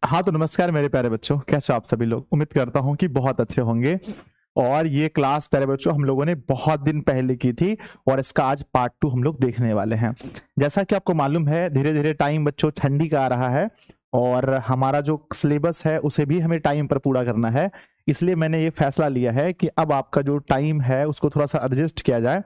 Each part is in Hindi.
हाँ तो नमस्कार मेरे प्यारे बच्चों, कैसे हो आप सभी लोग। उम्मीद करता हूँ कि बहुत अच्छे होंगे। और ये क्लास प्यारे बच्चों हम लोगों ने बहुत दिन पहले की थी और इसका आज पार्ट 2 हम लोग देखने वाले हैं। जैसा कि आपको मालूम है, धीरे धीरे टाइम बच्चों ठंडी का आ रहा है और हमारा जो सिलेबस है उसे भी हमें टाइम पर पूरा करना है। इसलिए मैंने ये फैसला लिया है कि अब आपका जो टाइम है उसको थोड़ा सा एडजस्ट किया जाए।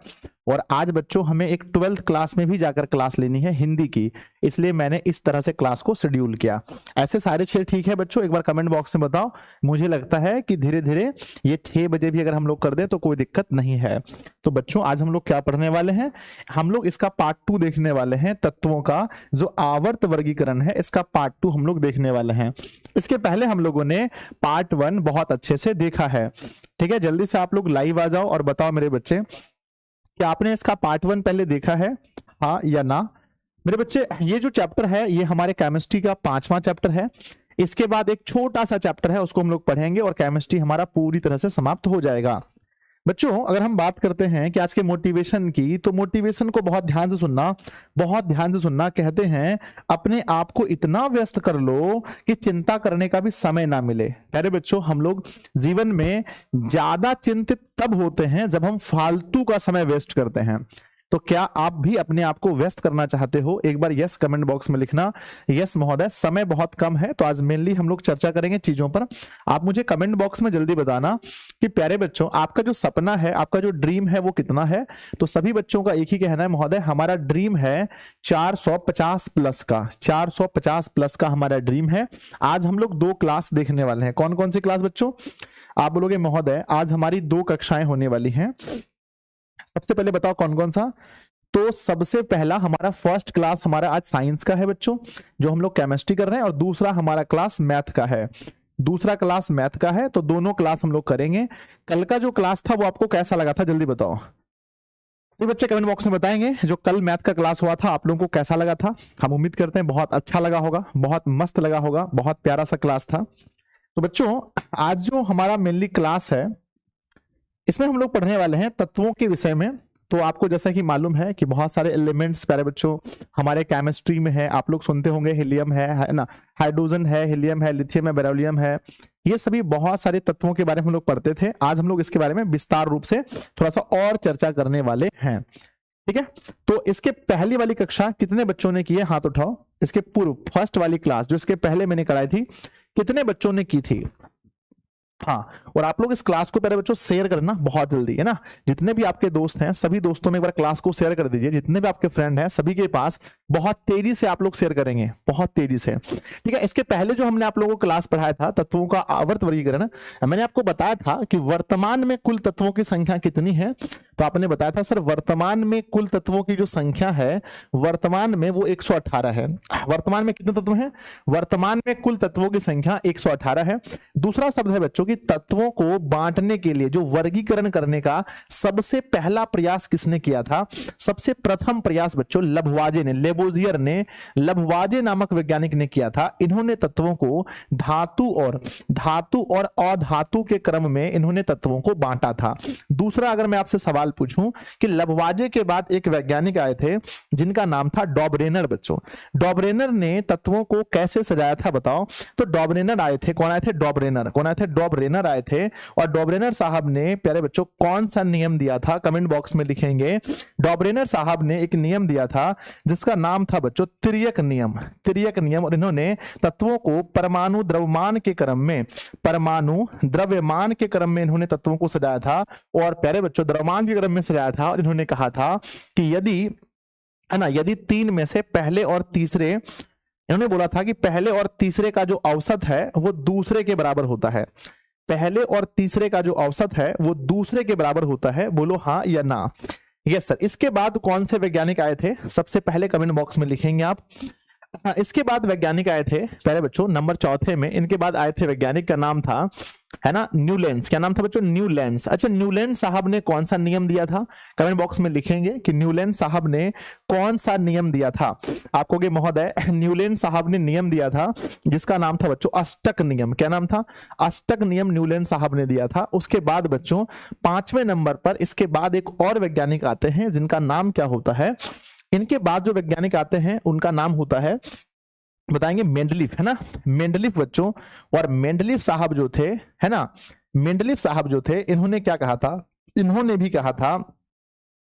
और आज बच्चों हमें एक 12th क्लास में भी जाकर क्लास लेनी है हिंदी की, इसलिए मैंने इस तरह से क्लास को शेड्यूल किया। ऐसे सारे 6 ठीक है बच्चों, एक बार कमेंट बॉक्स में बताओ। मुझे लगता है कि धीरे धीरे ये 6 बजे भी अगर हम लोग कर दें तो कोई दिक्कत नहीं है। तो बच्चों आज हम लोग क्या पढ़ने वाले हैं, हम लोग इसका पार्ट 2 देखने वाले हैं। तत्वों का जो आवर्त वर्गीकरण है इसका पार्ट 2 हम लोग देखने वाले हैं। इसके पहले हम लोगों ने पार्ट 1 बहुत अच्छे से देखा है। ठीक है, जल्दी से आप लोग लाइव आ जाओ और बताओ मेरे बच्चे कि आपने इसका पार्ट 1 पहले देखा है, हाँ या ना। मेरे बच्चे ये जो चैप्टर है ये हमारे केमिस्ट्री का 5वां चैप्टर है। इसके बाद एक छोटा सा चैप्टर है उसको हम लोग पढ़ेंगे और केमिस्ट्री हमारा पूरी तरह से समाप्त हो जाएगा। बच्चों अगर हम बात करते हैं कि आज के मोटिवेशन की, तो मोटिवेशन को बहुत ध्यान से सुनना, बहुत ध्यान से सुनना। कहते हैं अपने आप को इतना व्यस्त कर लो कि चिंता करने का भी समय ना मिले। अरे बच्चों हम लोग जीवन में ज्यादा चिंतित तब होते हैं जब हम फालतू का समय वेस्ट करते हैं। तो क्या आप भी अपने आप को व्यस्त करना चाहते हो? एक बार यस कमेंट बॉक्स में लिखना, यस महोदय। समय बहुत कम है तो आज मेनली हम लोग चर्चा करेंगे चीजों पर। आप मुझे कमेंट बॉक्स में जल्दी बताना कि प्यारे बच्चों आपका जो सपना है, आपका जो ड्रीम है वो कितना है। तो सभी बच्चों का एक ही कहना है, महोदय हमारा ड्रीम है 450 प्लस का, 450 प्लस का हमारा ड्रीम है। आज हम लोग 2 क्लास देखने वाले हैं। कौन कौन सी क्लास बच्चों? आप बोलोगे महोदय आज हमारी 2 कक्षाएं होने वाली हैं। सबसे पहले बताओ कौन कौन सा। तो सबसे पहला हमारा फर्स्ट क्लास हमारा आज साइंस का है बच्चों, जो हम लोग केमिस्ट्री कर रहे हैं, और दूसरा हमारा क्लास मैथ का है। दूसरा क्लास मैथ का है, तो दोनों क्लास हम लोग करेंगे। कल का जो क्लास था वो आपको कैसा लगा था, जल्दी बताओ। सभी बच्चे कमेंट बॉक्स में बताएंगे जो कल मैथ का क्लास हुआ था आप लोगों को कैसा लगा था। हम उम्मीद करते हैं बहुत अच्छा लगा होगा, बहुत मस्त लगा होगा, बहुत प्यारा सा क्लास था। तो बच्चों आज जो हमारा मेनली क्लास है इसमें हम लोग पढ़ने वाले हैं तत्वों के विषय में। तो आपको जैसा कि मालूम है कि बहुत सारे एलिमेंट्स प्यारे बच्चों हमारे केमिस्ट्री में है। आप लोग सुनते होंगे हीलियम है ना, हाइड्रोजन है, हीलियम है, लिथियम है, बेरिलियम है। ये सभी बहुत सारे तत्वों के बारे में हम लोग पढ़ते थे। आज हम लोग इसके बारे में विस्तार रूप से थोड़ा सा और चर्चा करने वाले हैं। ठीक है, तो इसके पहली वाली कक्षा कितने बच्चों ने की है, हाथ उठाओ। इसके पूर्व फर्स्ट वाली क्लास जो इसके पहले मैंने कराई थी, कितने बच्चों ने की थी? हाँ, और आप लोग इस क्लास को पहले बच्चों शेयर करना बहुत जल्दी, है ना। जितने भी आपके दोस्त हैं सभी दोस्तों में एक बार क्लास को शेयर कर दीजिए। जितने भी आपके फ्रेंड हैं सभी के पास बहुत तेजी से आप लोग शेयर करेंगे, बहुत तेजी से। ठीक है, इसके पहले जो हमने आप लोगों को क्लास पढ़ाया था तत्वों का आवर्त वर्गीकरण, मैंने आपको बताया था कि वर्तमान में कुल तत्वों की संख्या कितनी है। तो आपने बताया था सर वर्तमान में कुल तत्वों की जो संख्या है वर्तमान में वो 118 है। वर्तमान में कितने तत्व हैं? वर्तमान में कुल तत्वों की संख्या 118 है। दूसरा शब्द है बच्चों कि तत्वों को बांटने के लिए जो वर्गीकरण करने का सबसे पहला प्रयास किसने किया था? सबसे प्रथम प्रयास बच्चों लभवाजे ने, लेबोजियर ने, लभवाजे नामक वैज्ञानिक ने किया था। इन्होंने तत्वों को धातु और अधातु के क्रम में इन्होंने तत्वों को बांटा था। दूसरा अगर मैं आपसे सवाल पूछूं कि लभवाजे के बाद एक वैज्ञानिक आए थे जिनका नाम था डॉबरेनर। बच्चों डॉबरेनर ने तत्वों को कैसे सजाया था बताओ। तो डॉबरेनर आए थे, कौन आए थे? डॉबरेनर। कौन आए थे? डॉबरेनर आए थे। और डॉबरेनर साहब ने प्यारे बच्चों कौन सा नियम दिया था, कमेंट बॉक्स में लिखेंगे। डॉबरेनर साहब ने एक नियम दिया था जिसका नाम था बच्चों तिर्यक नियम। तिर्यक नियम। और इन्होंने तत्वों को परमाणु द्रव्यमान के क्रम में, परमाणु द्रव्यमान के क्रम में इन्होंने तत्वों को सजाया था। और प्यारे बच्चों द्रव्यमान के क्रम में सजाया था। और इन्होंने कहा था कि यदि, है ना, यदि 3 में से पहले और तीसरे, इन्होंने बोला था कि पहले और तीसरे का जो औसत है वो दूसरे के बराबर होता है। पहले और तीसरे का जो औसत है वो दूसरे के बराबर होता है। बोलो हाँ या ना। Yes sir. इसके बाद कौन से वैज्ञानिक आए थे सबसे पहले, कमेंट बॉक्स में लिखेंगे आप। इसके बाद वैज्ञानिक आए थे पहले बच्चों नंबर 4 में, इनके बाद आए थे वैज्ञानिक का नाम था, है ना, न्यूलैंड्स। क्या नाम था बच्चों? न्यूलैंड्स। अच्छा, न्यूलैंड साहब ने कौन सा नियम दिया था? कमेंट बॉक्स में लिखेंगे कि न्यूलैंड साहब ने कौन सा नियम दिया था। आप कहोगे महोदय न्यूलैंड साहब ने नियम दिया था जिसका नाम था बच्चों अष्टक नियम। क्या नाम था? अष्टक नियम न्यूलैंड साहब ने दिया था। उसके बाद बच्चों 5वें नंबर पर इसके बाद एक और वैज्ञानिक आते हैं जिनका नाम क्या होता है, इनके बाद जो वैज्ञानिक आते हैं उनका नाम होता है बताएंगे मेंडलीफ, है ना, मेंडलीफ बच्चों। और मेंडलीफ साहब जो थे, है ना, मेंडलीफ साहब जो थे, इन्होंने क्या कहा था, इन्होंने भी कहा था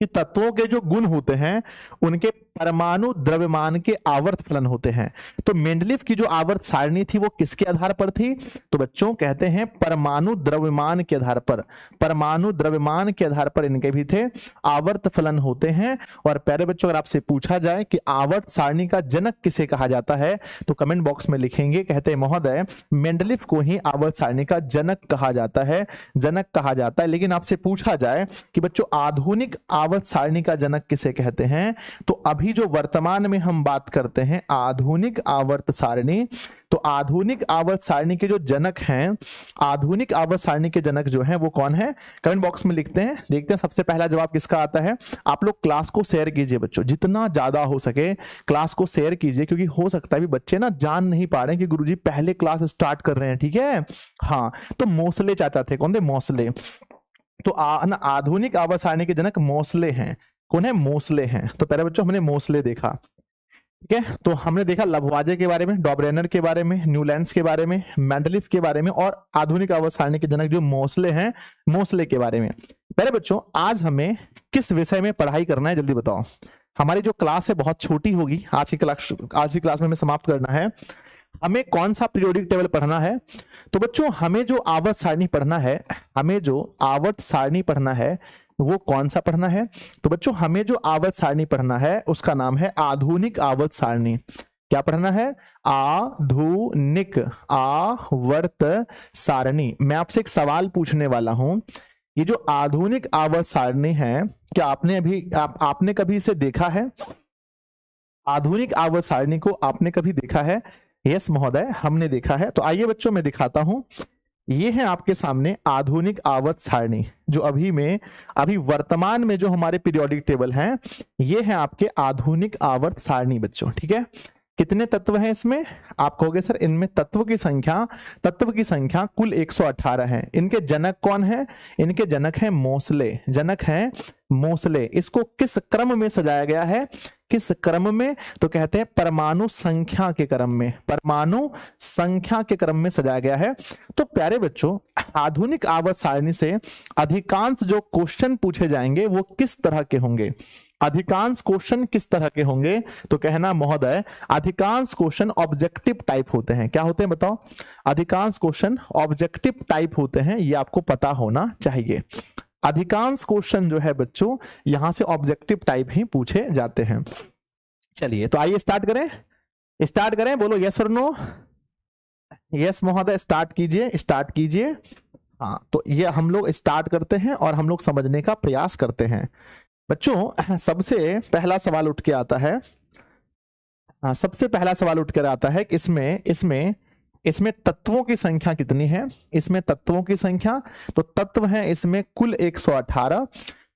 कि तत्वों के जो गुण होते हैं उनके परमाणु द्रव्यमान के आवर्त फलन होते हैं। तो मेंडलीफ की जो आवर्त सारणी थी वो किसके आधार पर थी, तो बच्चों कहते हैं परमाणु द्रव्यमान के आधार पर, परमाणु द्रव्यमान के आधार पर इनके भी थे आवर्त फलन होते हैं। और प्यारे बच्चों अगर आपसे पूछा जाए कि आवर्त सारणी का जनक किसे कहा जाता है तो कमेंट बॉक्स में लिखेंगे, कहते हैं महोदय मेंडलीफ को ही आवर्त सारणी का जनक कहा जाता है, जनक कहा जाता है। लेकिन आपसे पूछा जाए कि बच्चों आधुनिक आवर्त सारणी का जनक किसे कहते हैं, तो अभी जो वर्तमान में हम बात करते हैं आधुनिक आवर्त सारणी, तो आधुनिक आवर्त सारणी के जो जनक हैं, आधुनिक आवर्त सारणी के जनक जो हैं वो कौन है, कमेंट बॉक्स में लिखते हैं, देखते हैं सबसे पहला जवाब किसका आता है। आप लोग क्लास को शेयर कीजिए बच्चों, जितना ज्यादा हो सके क्लास को शेयर कीजिए, क्योंकि हो सकता है भी बच्चे ना जान नहीं पा रहे हैं कि गुरुजी पहले क्लास स्टार्ट कर रहे हैं, ठीक है। हाँ, तो मोसले चाचा थे, कौन थे, मोसले। तो आधुनिक आवर्त सारणी के जनक मोसले हैं, कौन है, मोसले हैं। तो पहले बच्चों हमने मोसले देखा, ठीक है। तो हमने देखा लभवाजे के बारे में, डॉबरेनर के बारे में, न्यूलैंड्स के बारे में, मेंडलीफ के बारे में, और आधुनिक आवर्त सारणी के जनक जो मोसले हैं, मोसले के बारे में। पहले बच्चों आज हमें किस विषय में पढ़ाई करना है, जल्दी बताओ। हमारी जो क्लास है बहुत छोटी होगी, आज की क्लास में हमें समाप्त करना है। हमें कौन सा पीरियोडिक टेबल पढ़ना है, तो बच्चों हमें जो आवर्त सारणी पढ़ना है, हमें जो आवर्त सारणी पढ़ना है वो कौन सा पढ़ना है, तो बच्चों हमें जो आवर्त सारणी पढ़ना है उसका नाम है आधुनिक आवर्त सारणी। क्या पढ़ना है, आधुनिक आवर्त सारणी। मैं आपसे एक सवाल पूछने वाला हूं, ये जो आधुनिक आवर्त सारणी है क्या आपने कभी इसे देखा है, आधुनिक आवर्त सारणी को आपने कभी देखा है। यस महोदय हमने देखा है। तो आइए बच्चों मैं दिखाता हूं, ये है आपके सामने आधुनिक आवर्त सारणी, जो अभी वर्तमान में जो हमारे पीरियोडिक टेबल हैं ये है आपके आधुनिक आवर्त सारणी बच्चों, ठीक है। कितने तत्व हैं इसमें, आप कहोगे सर इनमें तत्व की संख्या कुल 118 है। इनके जनक कौन है, इनके जनक हैं मोसले, जनक हैं मोसले। इसको किस क्रम में सजाया गया है, किस क्रम में, तो कहते हैं परमाणु संख्या के क्रम में, परमाणु संख्या के क्रम में सजाया गया है। तो प्यारे बच्चों आधुनिक आवर्त सारणी से अधिकांश जो क्वेश्चन पूछे जाएंगे वो किस तरह के होंगे, अधिकांश क्वेश्चन किस तरह के होंगे, तो कहना महोदय अधिकांश क्वेश्चन ऑब्जेक्टिव टाइप होते हैं। क्या होते हैं बताओ, अधिकांश क्वेश्चन ऑब्जेक्टिव टाइप होते हैं, ये आपको पता होना चाहिए। अधिकांश क्वेश्चन जो है बच्चों यहां से ऑब्जेक्टिव टाइप ही पूछे जाते हैं। चलिए तो आइए स्टार्ट करें, बोलो यस और नो। यस महोदय स्टार्ट कीजिए। हाँ तो ये हम लोग स्टार्ट करते हैं और हम लोग समझने का प्रयास करते हैं। बच्चों सबसे पहला सवाल उठ के आता है, सबसे पहला सवाल उठ कर आता है कि इसमें तत्वों की संख्या कितनी है, इसमें तत्वों की संख्या, तो तत्व है इसमें कुल 118।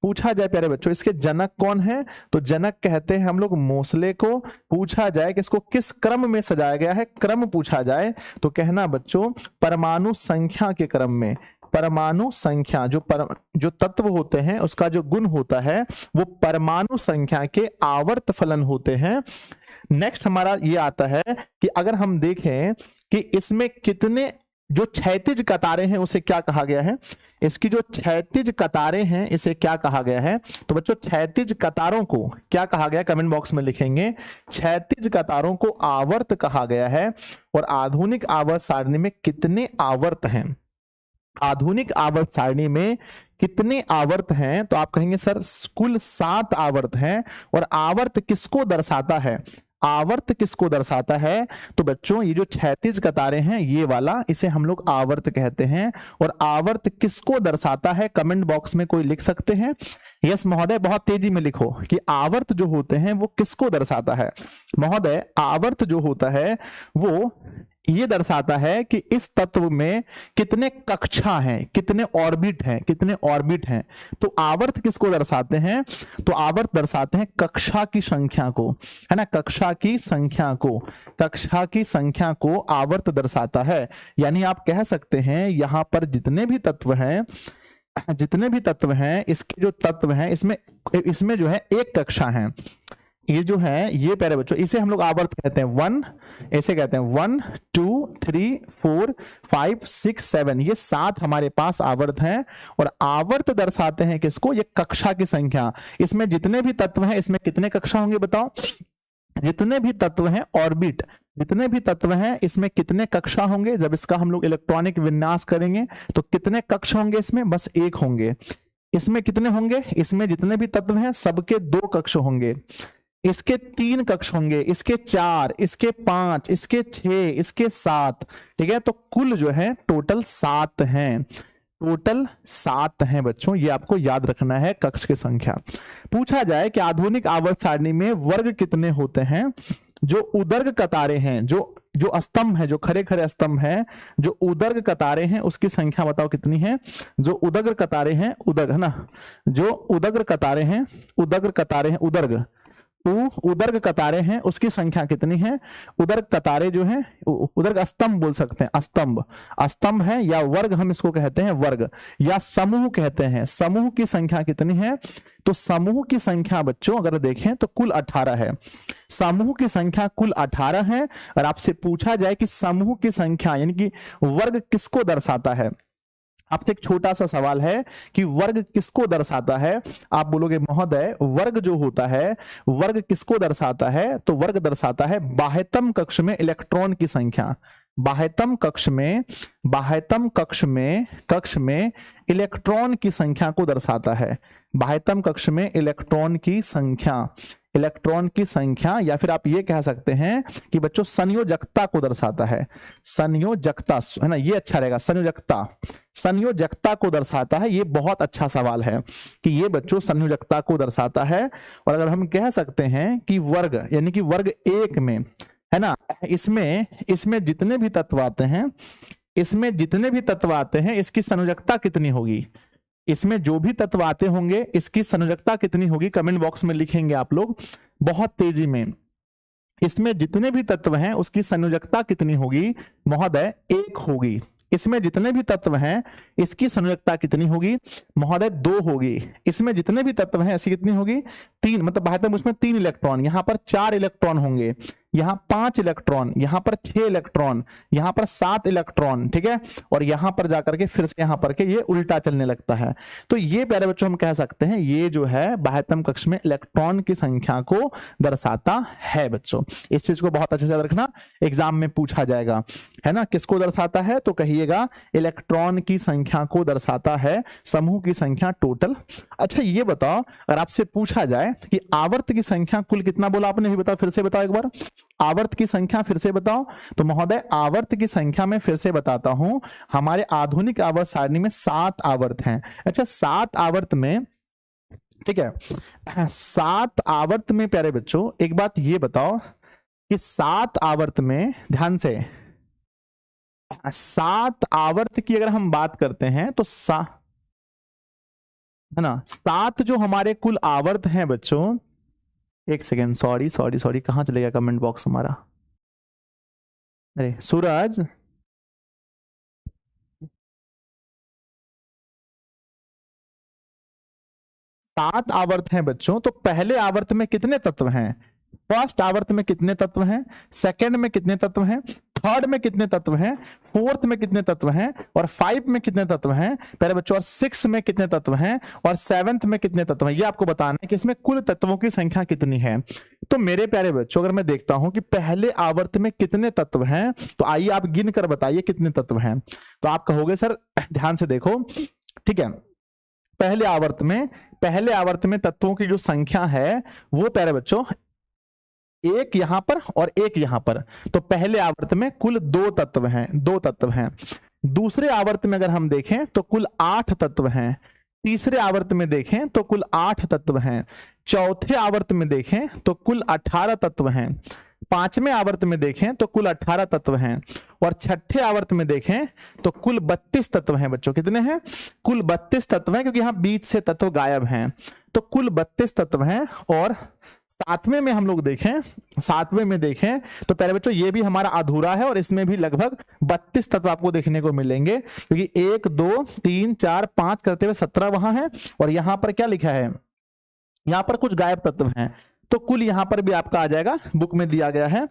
पूछा जाए प्यारे बच्चों इसके जनक कौन है, तो जनक कहते हैं हम लोग मोसले को। पूछा जाए कि इसको किस क्रम में सजाया गया है, क्रम पूछा जाए तो कहना बच्चों परमाणु संख्या के क्रम में। परमाणु संख्या जो तत्व होते हैं उसका जो गुण होता है वो परमाणु संख्या के आवर्त फलन होते हैं। नेक्स्ट हमारा ये आता है कि अगर हम देखें कि इसमें कितने जो क्षैतिज कतारें हैं उसे क्या कहा गया है, इसकी जो क्षैतिज कतारें हैं इसे क्या कहा गया है, तो बच्चों क्षैतिज कतारों को क्या कहा गया, कमेंट बॉक्स में लिखेंगे। क्षैतिज कतारों को आवर्त कहा गया है। और आधुनिक आवर्त सारणी में कितने आवर्त हैं, आधुनिक आवर्त सारणी में कितने आवर्त हैं, तो आप कहेंगे सर कुल 7 आवर्त हैं। और आवर्त किसको दर्शाता है, आवर्त किसको दर्शाता है, तो बच्चों ये जो क्षैतिज कतारें हैं ये वाला इसे हम लोग आवर्त कहते हैं। और आवर्त किसको दर्शाता है, कमेंट बॉक्स में कोई लिख सकते हैं। यस महोदय बहुत तेजी में लिखो कि आवर्त जो होते हैं वो किसको दर्शाता है। महोदय आवर्त जो होता है वो ये दर्शाता है कि इस तत्व में कितने कक्षा हैं, कितने ऑर्बिट हैं। तो आवर्त किसको दर्शाते हैं, तो आवर्त दर्शाते हैं कक्षा की संख्या को, है ना, कक्षा की संख्या को आवर्त दर्शाता है। यानी आप कह सकते हैं यहां पर जितने भी तत्व हैं इसके जो तत्व हैं इसमें जो है एक कक्षा है, ये जो है ये प्यारे बच्चों इसे हम लोग आवर्त कहते हैं 1, ऐसे कहते हैं 1 2 3 4 5 6 7, ये 7 हमारे पास आवर्त हैं। और आवर्त दर्शाते हैं किसको? ये कक्षा की संख्या। इसमें जितने भी तत्व हैं इसमें कितने कक्षा होंगे बताओ? जितने भी तत्व हैं ऑर्बिट, जितने भी तत्व हैं इसमें कितने कक्षा होंगे? जब इसका हम लोग इलेक्ट्रॉनिक विन्यास करेंगे तो कितने कक्ष होंगे? इसमें बस एक होंगे। इसमें कितने होंगे? इसमें जितने भी तत्व हैं सबके 2 कक्ष होंगे, इसके 3 कक्ष होंगे, इसके 4, इसके 5, इसके 6, इसके 7। ठीक है, तो कुल जो है टोटल 7 हैं, टोटल 7 हैं बच्चों, ये आपको याद रखना है कक्ष की संख्या। पूछा जाए कि आधुनिक आवर्त सारणी में वर्ग कितने होते हैं? जो उदर्ग कतारें हैं, जो स्तंभ है, जो खरे खरे स्तंभ है, जो उदर्ग कतारें हैं उसकी संख्या बताओ कितनी है? जो उदग्र कतारें हैं, उदग्र है ना, जो उदग्र कतारें हैं, उदग्र कतारें हैं, उदर्ग कतारें हैं उसकी संख्या कितनी है? उदर्ग कतारें जो हैं, उदर्ग स्तंभ बोल सकते हैं, स्तंभ, स्तंभ है या वर्ग हम इसको कहते हैं, वर्ग या समूह कहते हैं। समूह की संख्या कितनी है? तो समूह की संख्या बच्चों अगर देखें तो कुल 18 है। समूह की संख्या कुल 18 है। और आपसे पूछा जाए कि समूह की संख्या यानी कि वर्ग किसको दर्शाता है? आपसे एक छोटा सा सवाल है कि वर्ग किसको दर्शाता है? आप बोलोगे महोदय वर्ग जो होता है, वर्ग किसको दर्शाता है? तो वर्ग दर्शाता है बाह्यतम कक्ष में इलेक्ट्रॉन की संख्या। बाह्यतम कक्ष में इलेक्ट्रॉन की संख्या को दर्शाता है। बाह्यतम कक्ष में इलेक्ट्रॉन की संख्या, या फिर आप ये कह सकते हैं कि बच्चों संयोजकता को दर्शाता है। संयोजकता है ना, ये अच्छा रहेगा, संयोजकता को दर्शाता है। ये बहुत अच्छा सवाल है कि ये बच्चों संयोजकता को दर्शाता है। और अगर हम कह सकते हैं कि वर्ग यानी कि वर्ग 1 में है ना, इसमें जितने भी तत्व आते हैं, इसकी संयोजकता कितनी होगी? इसमें जो भी तत्व आते होंगे इसकी संयोजकता कितनी होगी? कमेंट बॉक्स में लिखेंगे आप लोग बहुत तेजी में। इसमें जितने भी तत्व हैं उसकी संयोजकता कितनी होगी महोदय? 1 होगी। इसमें जितने भी तत्व हैं इसकी संयोजकता कितनी होगी महोदय? 2 होगी। इसमें जितने भी तत्व हैं ऐसी कितनी होगी? 3, मतलब बाह्यतम उसमें 3 इलेक्ट्रॉन, यहां पर 4 इलेक्ट्रॉन होंगे, यहां 5 इलेक्ट्रॉन, यहां पर 6 इलेक्ट्रॉन, यहां पर 7 इलेक्ट्रॉन। ठीक है, और यहां पर जाकर के फिर से यहां पर के ये उल्टा चलने लगता है। तो ये प्यारे बच्चों हम कह सकते हैं ये जो है बाह्यतम कक्ष में इलेक्ट्रॉन की संख्या को दर्शाता है बच्चों। इस चीज को बहुत अच्छे से याद रखना, एग्जाम में पूछा जाएगा, है ना। किसको दर्शाता है? तो कहिएगा इलेक्ट्रॉन की संख्या को दर्शाता है, समूह की संख्या टोटल। अच्छा ये बताओ, अगर आपसे पूछा जाए कि आवर्त की संख्या कुल कितना बोला आपने, भी बताओ, फिर से बताओ एक बार, आवर्त की संख्या फिर से बताओ। तो महोदय आवर्त की संख्या में फिर से बताता हूं, हमारे आधुनिक आवर्त सारणी में 7 आवर्त हैं। अच्छा 7 आवर्त में, ठीक है, 7 आवर्त में प्यारे बच्चों एक बात ये बताओ कि 7 आवर्त में, ध्यान से, 7 आवर्त की अगर हम बात करते हैं तो है ना, 7 जो हमारे कुल आवर्त हैं बच्चों, एक सेकेंड, सॉरी, कहां चले गया कमेंट बॉक्स हमारा? अरे सूरज, 7 आवर्त हैं बच्चों। तो पहले आवर्त में कितने तत्व हैं? फर्स्ट आवर्त में कितने तत्व हैं? सेकंड में कितने तत्व हैं? थर्ड में कितने तत्व हैं? फोर्थ में कितने तत्व हैं? और 5 में कितने तत्व हैं प्यारे बच्चों? और 6 में कितने तत्व हैं? और 7th में कितने तत्व हैं? ये आपको बताना है कि इसमें कुल तत्वों की संख्या कितनी है। तो मेरे प्यारे बच्चों अगर मैं देखता हूं कि पहले आवर्त में कितने तत्व हैं, तो आइए आप गिन कर बताइए कितने तत्व हैं। तो आप कहोगे सर ध्यान से देखो, ठीक है, पहले आवर्त में तत्वों की जो संख्या है वो प्यारे बच्चों एक यहां पर और एक यहां पर। तो पहले आवर्त में कुल 2 तत्व हैं। दूसरे आवर्त में अगर हम देखें तो कुल 8 तत्व हैं। तीसरे आवर्त में देखें तो कुल 8 तत्व हैं। चौथे आवर्त में देखें तो कुल 18 तत्व हैं। 5वें आवर्त में देखें तो कुल 18 तत्व हैं। और छठे आवर्त में देखें तो कुल 32 तत्व हैं बच्चों। कितने हैं? कुल 32 तत्व हैं, क्योंकि यहां बीच से तत्व गायब हैं। तो कुल 32 तत्व हैं। और 7वें में हम लोग देखें, 7वें में देखें तो प्यारे बच्चों ये भी हमारा अधूरा है और इसमें भी लगभग 32 तत्व आपको देखने को मिलेंगे, क्योंकि 1 2 3 4 5 करते हुए 17 वहां है। और यहां पर क्या लिखा है? यहां पर कुछ गायब तत्व हैं। तो कुल यहां पर भी आपका आ जाएगा, बुक में दिया गया है।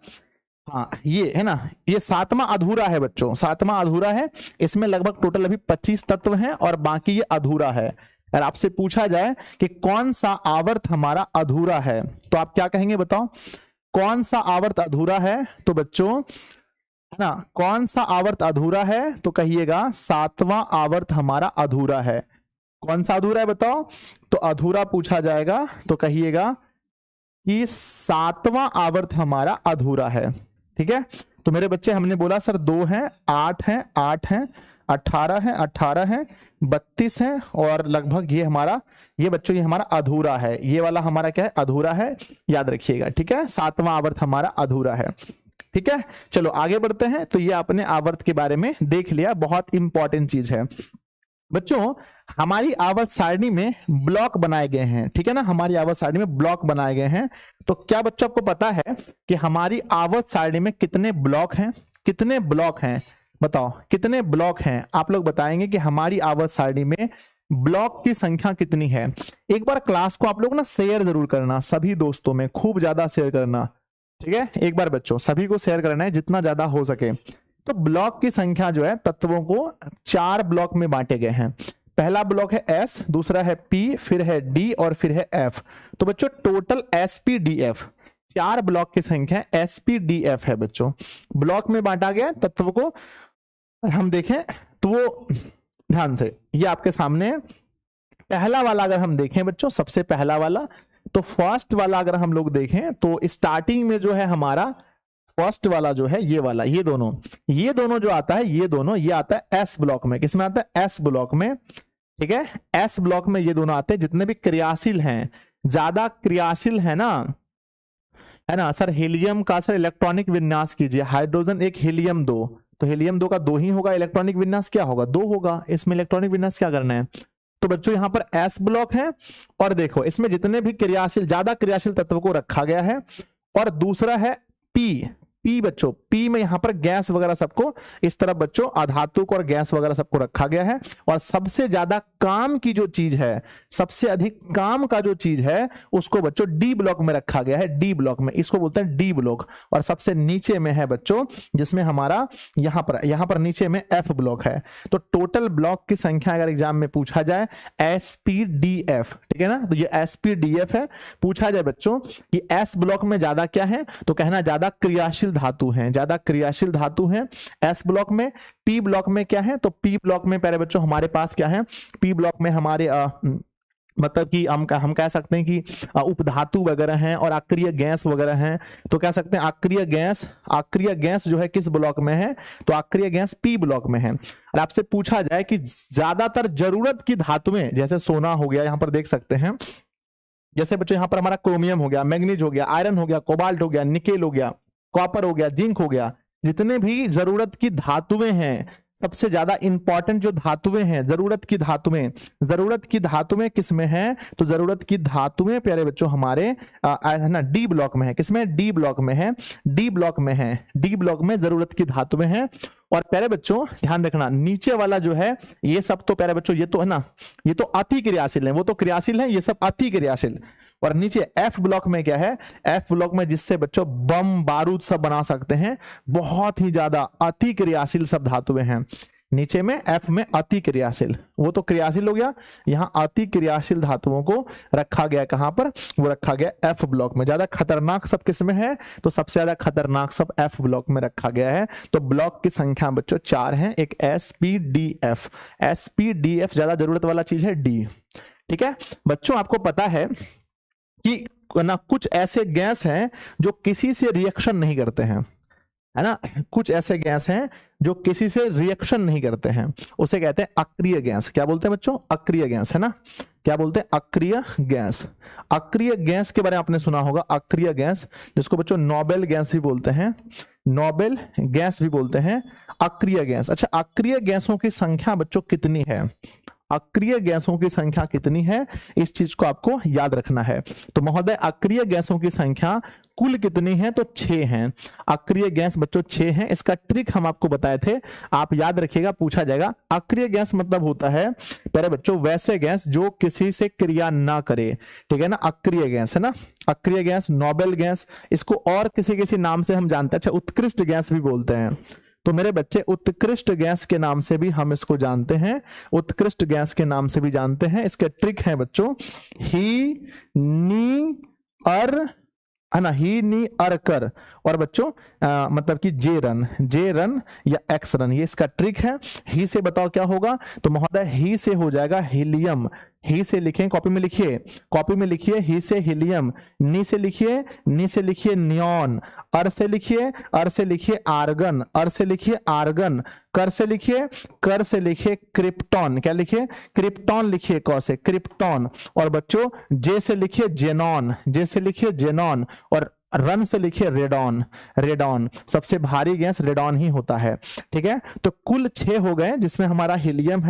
हाँ ये है ना, ये 7वां अधूरा है बच्चों, 7वां अधूरा है। इसमें लगभग टोटल अभी 25 तत्व हैं और बाकी ये अधूरा है। अगर आपसे पूछा जाए कि कौन सा आवर्त हमारा अधूरा है तो आप क्या कहेंगे बताओ, कौन सा आवर्त अधूरा है? तो बच्चों है ना, कौन सा आवर्त अधूरा है? तो कहिएगा 7वां आवर्त हमारा अधूरा है। कौन सा अधूरा है बताओ? तो अधूरा पूछा जाएगा तो कहिएगा कि 7वां आवर्त हमारा अधूरा है। ठीक है, तो मेरे बच्चे हमने बोला सर 2 हैं, 8 हैं, 8 हैं, 18 है, 18 है, 32 है और लगभग ये हमारा, ये बच्चों ये हमारा अधूरा है। ये वाला हमारा क्या है? अधूरा है, याद रखिएगा। ठीक है, 7वां आवर्त हमारा अधूरा है। ठीक है, चलो आगे बढ़ते हैं। तो ये आपने आवर्त के बारे में देख लिया, बहुत इंपॉर्टेंट चीज है बच्चों। हमारी आवर्त सारणी में ब्लॉक बनाए गए हैं। ठीक है ना, हमारी आवर्त सारणी में ब्लॉक बनाए गए हैं। तो क्या बच्चों आपको पता है कि हमारी आवर्त सारणी में कितने ब्लॉक हैं? कितने ब्लॉक हैं बताओ, कितने ब्लॉक हैं? आप लोग बताएंगे कि हमारी आवर्त सारणी में ब्लॉक की संख्या कितनी है। एक बार क्लास को आप लोग ना शेयर जरूर करना, सभी दोस्तों में खूब ज्यादा शेयर करना। ठीक है, एक बार बच्चों सभी को शेयर करना है जितना ज्यादा हो सके। तो ब्लॉक की संख्या जो है, तत्वों को 4 ब्लॉक में बांटे गए हैं। पहला ब्लॉक है S, दूसरा है P, फिर है D और फिर है F। तो बच्चों टोटल SPDF 4 ब्लॉक की संख्या SPDF है बच्चों। ब्लॉक में बांटा गया तत्व को। हम देखें तो वो ध्यान से, ये आपके सामने पहला वाला अगर हम देखें बच्चों, सबसे पहला वाला, तो फर्स्ट वाला अगर हम लोग देखें तो स्टार्टिंग में जो है हमारा फर्स्ट वाला जो है ये वाला, ये दोनों जो आता है, ये दोनों ये आता है S ब्लॉक में। किसमें आता है? S ब्लॉक में। ठीक है, S ब्लॉक में ये दोनों आते हैं। जितने भी क्रियाशील हैं, ज्यादा क्रियाशील है ना सर। हीलियम का सर इलेक्ट्रॉनिक विन्यास कीजिए, हाइड्रोजन 1 हीलियम 2, तो हीलियम 2 का 2 ही होगा, इलेक्ट्रॉनिक विन्यास क्या होगा? 2 होगा। इसमें इलेक्ट्रॉनिक विन्यास क्या करना है? तो बच्चों यहां पर S ब्लॉक है और देखो इसमें जितने भी क्रियाशील, ज्यादा क्रियाशील तत्व को रखा गया है। और दूसरा है P बच्चों, P में यहां पर गैस वगैरह सबको, इस तरफ बच्चों अधातु को और गैस वगैरह सबको रखा गया है। और सबसे ज्यादा काम की जो चीज है, सबसे अधिक काम का जो चीज है, उसको बच्चों D ब्लॉक में रखा गया है। D ब्लॉक में, इसको बोलते हैं D ब्लॉक। और सबसे नीचे में है बच्चों, जिसमें हमारा यहां पर नीचे में F ब्लॉक है। तो टोटल ब्लॉक की संख्या अगर एग्जाम में पूछा जाए SPDF, ठीक है ना, तो ये SPDF है। पूछा जाए बच्चों कि S ब्लॉक में ज्यादा क्या है, तो कहना ज्यादा क्रियाशील धातु हैं, ज्यादा क्रियाशील धातु हैं S ब्लॉक में। P ब्लॉक में क्या है? तो P ब्लॉक में प्यारे बच्चों हमारे पास क्या है? P ब्लॉक में हमारे मतलब कि हम कह सकते हैं कि उपधातु वगैरह हैं और अक्रिय गैस वगैरह हैं। तो कह सकते हैं अक्रिय गैस जो है किस ब्लॉक में है? तो अक्रिय गैस P ब्लॉक में है। और आपसे पूछा जाए कि ज्यादातर जरूरत की धातुएं, जैसे सोना हो गया, यहां पर देख सकते हैं, जैसे बच्चों यहां पर हमारा क्रोमियम हो गया, मैग्नीज हो गया, आयरन हो गया, कोबाल्ट हो गया, निकेल हो गया, कॉपर हो गया, जिंक हो गया, जितने भी जरूरत की धातुएं हैं, सबसे ज्यादा इंपॉर्टेंट जो धातुएं हैं, जरूरत की धातुएं किसमें हैं? तो जरूरत की धातुएं प्यारे बच्चों हमारे है ना D ब्लॉक में है। किसमें? D ब्लॉक में है। D ब्लॉक में है, D ब्लॉक में जरूरत की धातुएं हैं। और प्यारे बच्चों ध्यान रखना, नीचे वाला जो है ये सब तो प्यारे बच्चों ये तो है ना, ये तो अति क्रियाशील है, वो तो क्रियाशील है, ये सब अति क्रियाशील। और नीचे F ब्लॉक में क्या है? F ब्लॉक में जिससे बच्चों बम बारूद सब बना सकते हैं, बहुत ही ज्यादा अति क्रियाशील सब धातुएं हैं। नीचे में F में अति क्रियाशील, वो तो क्रियाशील हो गया, यहाँ अति क्रियाशील धातुओं को रखा गया। कहां पर? वो रखा गया F ब्लॉक में। ज्यादा खतरनाक सब किसमें है? तो सबसे ज्यादा खतरनाक सब F ब्लॉक में रखा गया है। तो ब्लॉक की संख्या बच्चों 4 है, एक SPDF। SPDF ज्यादा जरूरत वाला चीज है D। ठीक है बच्चों, आपको पता है कि ना कुछ ऐसे गैस हैं जो किसी से रिएक्शन नहीं करते हैं, है ना, कुछ ऐसे गैस हैं जो किसी से रिएक्शन नहीं करते हैं, उसे कहते हैं अक्रिय गैस। क्या बोलते हैं बच्चों? अक्रिय गैस, है ना। क्या बोलते हैं? अक्रिय गैस। अक्रिय गैस के बारे में आपने सुना होगा, अक्रिय गैस, जिसको बच्चों नोबेल गैस भी बोलते हैं, नोबेल गैस भी बोलते हैं, अक्रिय गैस। अच्छा, अक्रिय गैसों की संख्या बच्चों कितनी है? अक्रिय गैसों की संख्या कितनी है, इस चीज को आपको याद रखना है। तो महोदय अक्रिय गैसों की संख्या कुल कितनी है, तो 6 हैं अक्रिय गैस बच्चों, 6 हैं। इसका ट्रिक हम आपको बताए थे, आप याद रखिएगा, पूछा जाएगा। अक्रिय गैस मतलब होता है प्यारे बच्चों वैसे गैस जो किसी से क्रिया ना करे, ठीक है ना, अक्रिय गैस है ना, अक्रिय गैस, नोबेल गैस, इसको और किसी किसी नाम से हम जानते हैं, अच्छा उत्कृष्ट गैस भी बोलते हैं। तो मेरे बच्चे उत्कृष्ट गैस के नाम से भी हम इसको जानते हैं, उत्कृष्ट गैस के नाम से भी जानते हैं। इसके ट्रिक है बच्चों, ही नी अर, है ना, ही नी अर कर, और बच्चों मतलब कि जे रन या एक्स रन, ये इसका ट्रिक है। ही से बताओ क्या होगा, तो महोदय ही से हो जाएगा हीलियम, ही से लिखें, कॉपी में लिखिए ही से हीलियम, नी से लिखिए नियॉन, अर से लिखिए आर्गन, कर से लिखिए क्रिप्टॉन, क्या लिखिए, क्रिप्टॉन लिखिए, क से क्रिप्टॉन, और बच्चों जे से लिखिए जेनॉन, और रन से लिखिए रेडॉन, सबसे भारी गैस रेडॉन ही होता है, ठीक है। तो कुल 6 हो गए, जिसमें हमारा हीलियम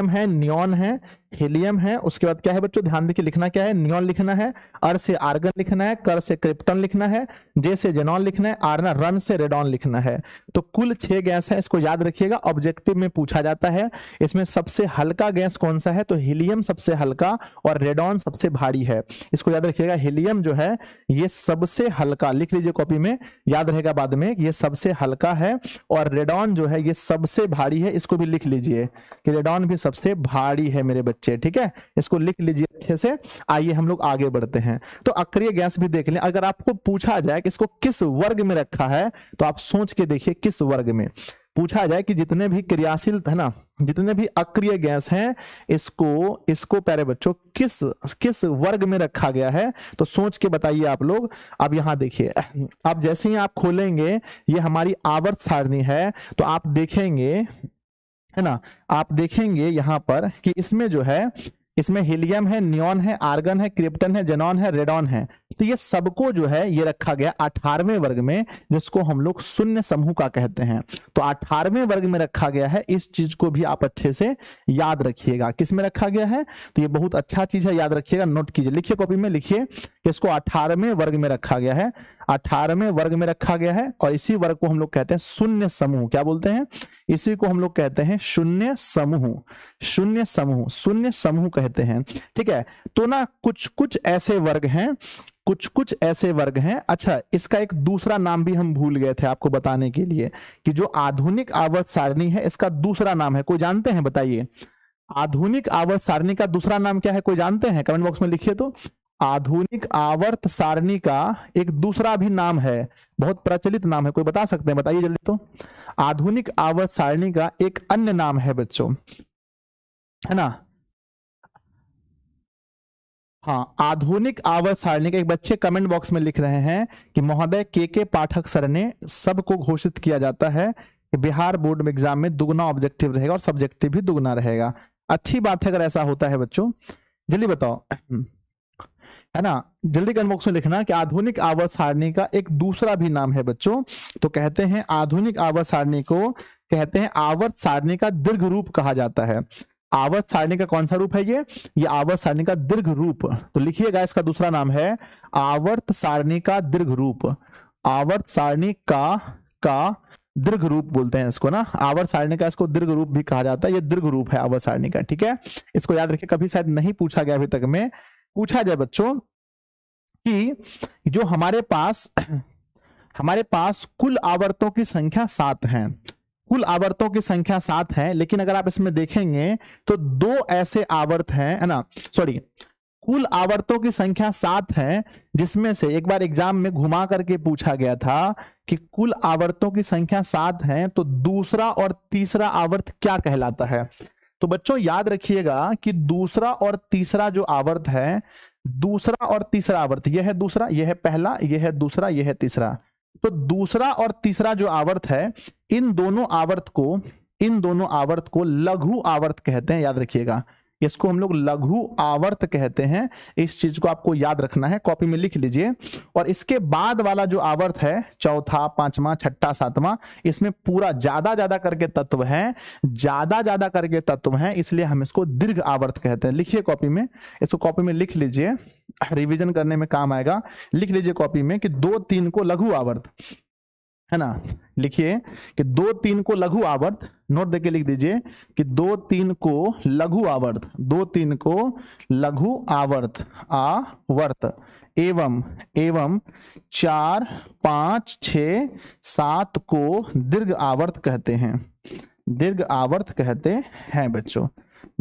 है, नियॉन है, हीलियम है, उसके बाद क्या है बच्चों, ध्यान देखिए, लिखना क्या है, नियॉन लिखना है, अर से आर्गन लिखना है, कर से क्रिप्टन लिखना है, जे से जेनॉन लिखना है, आरना रन से रेडॉन लिखना है। तो कुल 6 गैस है, इसको याद रखिएगा, ऑब्जेक्टिव में पूछा जाता है। इसमें सबसे हल्का गैस कौन सा है, तो हीलियम सबसे हल्का और रेडॉन सबसे भारी है, इसको याद रखिएगा। हीलियम जो है ये सबसे हल्का, लिख लीजिए कॉपी में, याद रहेगा बाद में, ये सबसे हल्का है, और रेडॉन जो है ये सबसे भारी है, इसको भी लिख लीजिए कि रेडॉन भी सबसे भारी है मेरे बच्चे, ठीक है, इसको लिख लीजिए अच्छे से। आइए हम लोग आगे बढ़ते हैं। तो अक्रिय गैस भी देख लें, अगर आपको पूछा जाए कि इसको किस वर्ग में रखा है, तो आप सोच के देखिए किस वर्ग में पूछा जाए कि जितने भी क्रियाशील है ना, जितने भी अक्रिय गैस हैं, इसको प्यारे बच्चों किस वर्ग में रखा गया है, तो सोच के बताइए आप लोग। अब यहां देखिए, अब जैसे ही आप खोलेंगे, ये हमारी आवर्त सारणी है, तो आप देखेंगे, है ना, आप देखेंगे यहां पर कि इसमें जो है, इसमें हीलियम है, नियॉन है, आर्गन है, क्रिप्टन है, जेनॉन है, रेडॉन है, तो ये सबको जो है ये रखा गया 18वें वर्ग में, जिसको हम लोग शून्य समूह का कहते हैं। तो 18वें वर्ग में रखा गया है, इस चीज को भी आप अच्छे से याद रखिएगा, किस में रखा गया है, तो ये बहुत अच्छा चीज है, याद रखिएगा, नोट कीजिए, लिखिए कॉपी में, लिखिए कि इसको 18वें वर्ग में रखा गया है, 18वें वर्ग में रखा गया है, और इसी वर्ग को हम लोग कहते हैं शून्य समूह। क्या बोलते हैं, इसी को हम लोग कहते हैं शून्य समूह कहते हैं, ठीक है। तो ना कुछ ऐसे वर्ग हैं, कुछ ऐसे वर्ग हैं। अच्छा, इसका एक दूसरा नाम भी हम भूल गए थे आपको बताने के लिए, कि जो आधुनिक आवर्त सारणी है, इसका दूसरा नाम है, कोई जानते हैं, बताइए। आधुनिक आवर्त सारणी का दूसरा नाम क्या है, कोई जानते हैं, कमेंट बॉक्स में लिखिए। तो आधुनिक आवर्त सारणी का एक दूसरा भी नाम है, बहुत प्रचलित नाम है, कोई बता सकते हैं, बताइए जल्दी। तो आधुनिक आवर्त सारणी का एक अन्य नाम है बच्चों, है ना, हाँ, आधुनिक आवर्त सारणी के, एक बच्चे कमेंट बॉक्स में लिख रहे हैं कि महोदय के पाठक सर ने सबको घोषित किया जाता है कि बिहार बोर्ड में एग्जाम में दुगना ऑब्जेक्टिव रहेगा और सब्जेक्टिव भी दुगना रहेगा। अच्छी बात है अगर ऐसा होता है बच्चों, जल्दी बताओ, है ना, जल्दी कमेंट बॉक्स में लिखना कि आधुनिक आवर्त सारणी का एक दूसरा भी नाम है बच्चों। तो कहते हैं आधुनिक आवर्त सारणी को कहते हैं आवर्त सारणी का दीर्घ रूप कहा जाता है। आवर्त सारणी का कौन सा रूप है, ये आवर्त सारणी का दीर्घ रूप। तो लिखिएगा, इसका दूसरा नाम है आवर्त सारणी का दीर्घ रूप, आवर्त सारणी का दीर्घ रूप बोलते हैं इसको ना, आवर्त सारणी का इसको दीर्घ रूप भी कहा जाता है, ये दीर्घ रूप है आवर्त सारणी का, ठीक है। इसको याद रखिए, कभी शायद नहीं पूछा गया अभी तक में, पूछा जाए बच्चों कि जो हमारे पास कुल आवर्तों की संख्या 7 है, कुल आवर्तों की संख्या 7 है, लेकिन अगर आप इसमें देखेंगे तो 2 ऐसे आवर्त हैं, है ना, सॉरी, कुल आवर्तों की संख्या 7 है, जिसमें से एक बार एग्जाम में घुमा करके पूछा गया था कि कुल आवर्तों की संख्या 7 है, तो दूसरा और तीसरा आवर्त क्या कहलाता है। तो बच्चों याद रखिएगा कि दूसरा और तीसरा जो आवर्त है, दूसरा और तीसरा आवर्त, यह है दूसरा, यह है पहला, यह है दूसरा, यह है तीसरा। तो दूसरा और तीसरा जो आवर्त है, इन दोनों आवर्त को लघु आवर्त कहते हैं, याद रखिएगा, इसको हम लोग लघु आवर्त कहते हैं। इस चीज को आपको याद रखना है, कॉपी में लिख लीजिए। और इसके बाद वाला जो आवर्त है, चौथा, पांचवा, छठा, सातवां, इसमें पूरा ज्यादा करके तत्व हैं, ज्यादा करके तत्व हैं, इसलिए हम इसको दीर्घ आवर्त कहते हैं। लिखिए कॉपी में, इसको कॉपी में लिख लीजिए, रिवीजन करने में काम आएगा। लिख लीजिए कॉपी में कि 2 3 को लघु आवर्त, है ना, लिखिए कि 2 3 को लघु आवर्त, नोट देके लिख दीजिए कि 2 3 को लघु आवर्त, 2 3 को लघु आवर्त आवर्त एवं 4 5 6 7 को दीर्घ आवर्त कहते हैं। दीर्घ आवर्त कहते हैं बच्चों,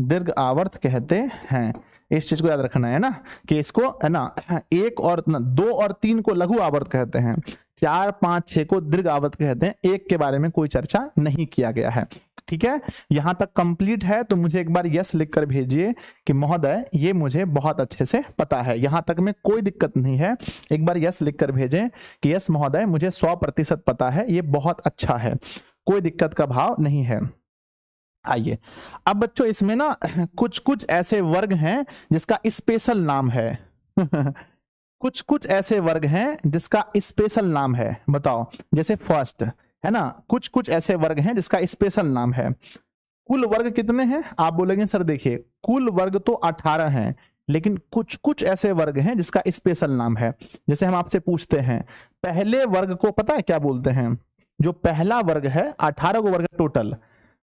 दीर्घ आवर्त कहते हैं। इस चीज को याद रखना है ना कि इसको, है ना, 1 और 2 और 3 को लघु आवर्त कहते हैं, 4 5 6 को दीर्घ आवर्त कहते हैं। 1 के बारे में कोई चर्चा नहीं किया गया है। ठीक है, यहां तक कंप्लीट है तो मुझे एक बार यस लिखकर भेजिए कि महोदय ये मुझे बहुत अच्छे से पता है, यहां तक में कोई दिक्कत नहीं है। एक बार यस लिखकर भेजें कि यस महोदय मुझे 100% पता है, ये बहुत अच्छा है, कोई दिक्कत का भाव नहीं है। आइए अब बच्चों इसमें ना कुछ कुछ ऐसे वर्ग हैं जिसका स्पेशल नाम है कुछ कुछ ऐसे वर्ग हैं जिसका स्पेशल नाम है, बताओ। जैसे फर्स्ट, है ना, कुछ कुछ ऐसे वर्ग हैं जिसका स्पेशल नाम है। कुल वर्ग कितने हैं आप बोलेंगे सर देखिए कुल वर्ग तो 18 हैं, लेकिन कुछ कुछ ऐसे वर्ग हैं जिसका स्पेशल नाम है। जैसे हम आपसे पूछते हैं पहले वर्ग को पता है क्या बोलते हैं? जो पहला वर्ग है, 18 को वर्ग टोटल,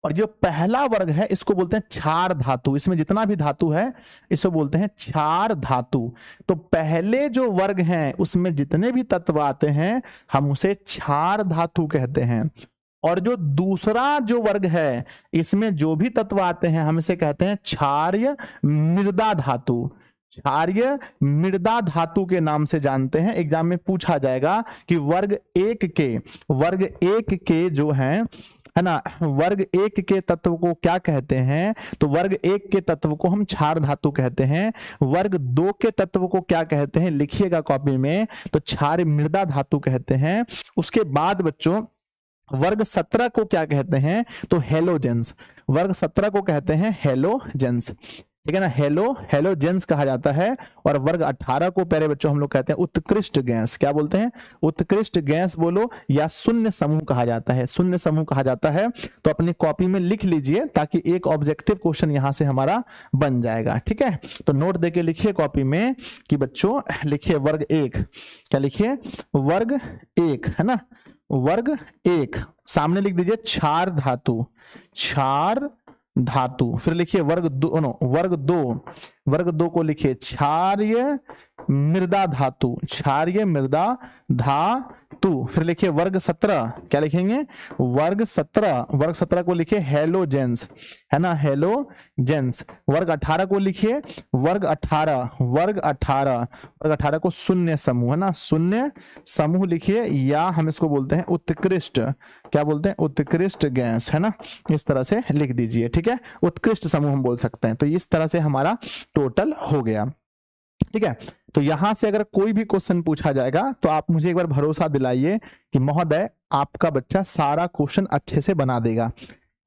और जो पहला वर्ग है इसको बोलते हैं क्षार धातु। इसमें जितना भी धातु है इसको बोलते हैं क्षार धातु। तो पहले जो वर्ग हैं उसमें जितने भी तत्व आते हैं हम उसे क्षार धातु कहते हैं, और जो दूसरा जो वर्ग है इसमें जो भी तत्व आते हैं हम इसे कहते हैं क्षार्य मृदा धातु। क्षार्य मृदा धातु के नाम से जानते हैं। एग्जाम में पूछा जाएगा कि वर्ग एक के जो है ना, वर्ग 1 के तत्व को क्या कहते हैं? तो वर्ग 1 के तत्व को हम क्षार धातु कहते हैं। वर्ग 2 के तत्व को क्या कहते हैं? लिखिएगा कॉपी में, तो क्षार मृदा धातु कहते हैं। उसके बाद बच्चों वर्ग 17 को क्या कहते हैं? तो हेलोजेंस। वर्ग 17 को कहते हैं हेलोजेंस, ठीक है ना, हेलोजेंस कहा जाता है। और वर्ग 18 को प्यारे बच्चों हम लोग कहते हैं उत्कृष्ट गैस। क्या बोलते हैं? उत्कृष्ट गैस बोलो, या शून्य समूह कहा जाता है, शून्य समूह कहा जाता है। तो अपनी कॉपी में लिख लीजिए ताकि एक ऑब्जेक्टिव क्वेश्चन यहां से हमारा बन जाएगा। ठीक है, तो नोट देके लिखिए कॉपी में कि बच्चों लिखिए वर्ग 1, क्या लिखिए? वर्ग 1, है ना, वर्ग 1 सामने लिख दीजिए क्षार धातु, क्षार धातु। फिर लिखिए वर्ग 2 को लिखिए क्षार्य मृदा धातु, क्षार्य मृदा धातु। फिर लिखिए वर्ग 17, क्या लिखेंगे? वर्ग 17 को लिखिए हेलोजेंस, है ना, हेलोजेंस। वर्ग 18 को लिखिए वर्ग 18 को शून्य समूह, है ना, शून्य समूह लिखिए, या हम इसको बोलते हैं उत्कृष्ट, क्या बोलते हैं? उत्कृष्ट गैस, है ना, इस तरह से लिख दीजिए। ठीक है, उत्कृष्ट समूह हम बोल सकते हैं। तो इस तरह से हमारा टोटल हो गया। ठीक है, तो यहां से अगर कोई भी क्वेश्चन पूछा जाएगा तो आप मुझे एक बार भरोसा दिलाइए कि महोदय आपका बच्चा सारा क्वेश्चन अच्छे से बना देगा।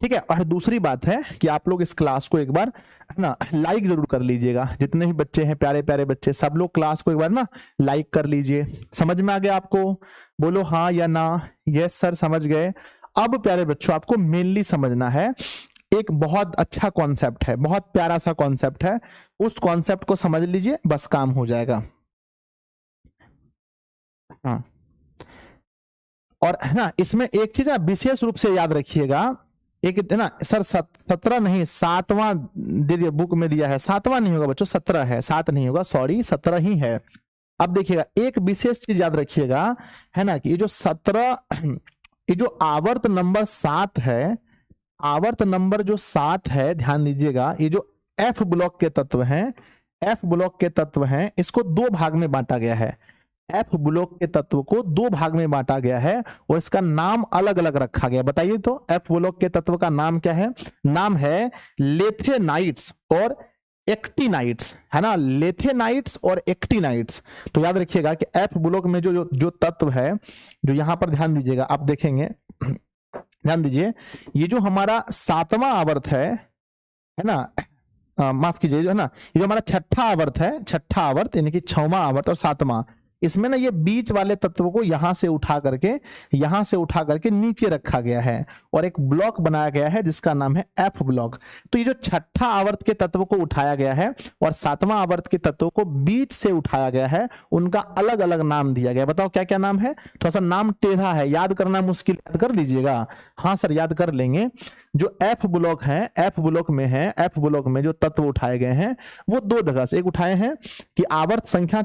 ठीक है, और दूसरी बात है कि आप लोग इस क्लास को एक बार ना लाइक जरूर कर लीजिएगा। जितने भी बच्चे हैं, प्यारे प्यारे बच्चे, सब लोग क्लास को एक बार ना लाइक कर लीजिए। समझ में आ गया आपको? बोलो हाँ या ना। यस सर समझ गए। अब प्यारे बच्चों आपको मेनली समझना है, एक बहुत अच्छा कॉन्सेप्ट है, बहुत प्यारा सा कॉन्सेप्ट है, उस कॉन्सेप्ट को समझ लीजिए, बस काम हो जाएगा। हाँ, और है ना इसमें एक चीज विशेष रूप से याद रखिएगा, एक है ना सर 17 नहीं 7वां बुक में दिया है, 7वां नहीं होगा बच्चों, 17 है, 7 नहीं होगा, सॉरी 17 ही है। अब देखिएगा एक विशेष चीज याद रखिएगा, है ना, कि ये जो 17, ये जो आवर्त नंबर 7 है, आवर्त नंबर जो 7 है, ध्यान दीजिएगा, ये जो एफ ब्लॉक के तत्व हैं, एफ ब्लॉक के तत्व हैं, इसको 2 भाग में बांटा गया है। एफ ब्लॉक के तत्व को 2 भाग में बांटा गया है और इसका नाम अलग अलग रखा गया। बताइए तो एफ ब्लॉक के तत्व का नाम क्या है? नाम है लेथेनाइट्स और एक्टिनाइट्स, है ना, लेथेनाइट्स और एक्टिनाइट्स। तो याद रखिएगा कि एफ ब्लॉक में जो तत्व है, जो यहां पर ध्यान दीजिएगा, आप देखेंगे, ध्यान दीजिए, ये जो हमारा 7वां आवर्त है ना, माफ कीजिए, जो है ना, ये जो हमारा 6ठा आवर्त है, 6ठा आवर्त यानी कि 6वां आवर्त और 7वां, इसमें ना ये बीच वाले तत्व को यहां से उठा करके नीचे रखा गया है और एक ब्लॉक बनाया गया है जिसका नाम है एफ ब्लॉक। तो ये जो छठा आवर्त के तत्व को उठाया गया है और सातवां आवर्त के तत्व को बीच से उठाया गया है, उनका अलग अलग नाम दिया गया। बताओ क्या क्या नाम है? थोड़ा सा नाम टेढ़ा है, याद करना मुश्किल, याद कर लीजिएगा। हाँ सर याद कर लेंगे। जो एफ ब्लॉक है, एफ ब्लॉक में जो तत्व उठाए गए हैं वो दो जगह से, एक उठाए हैं कि आवर्त संख्या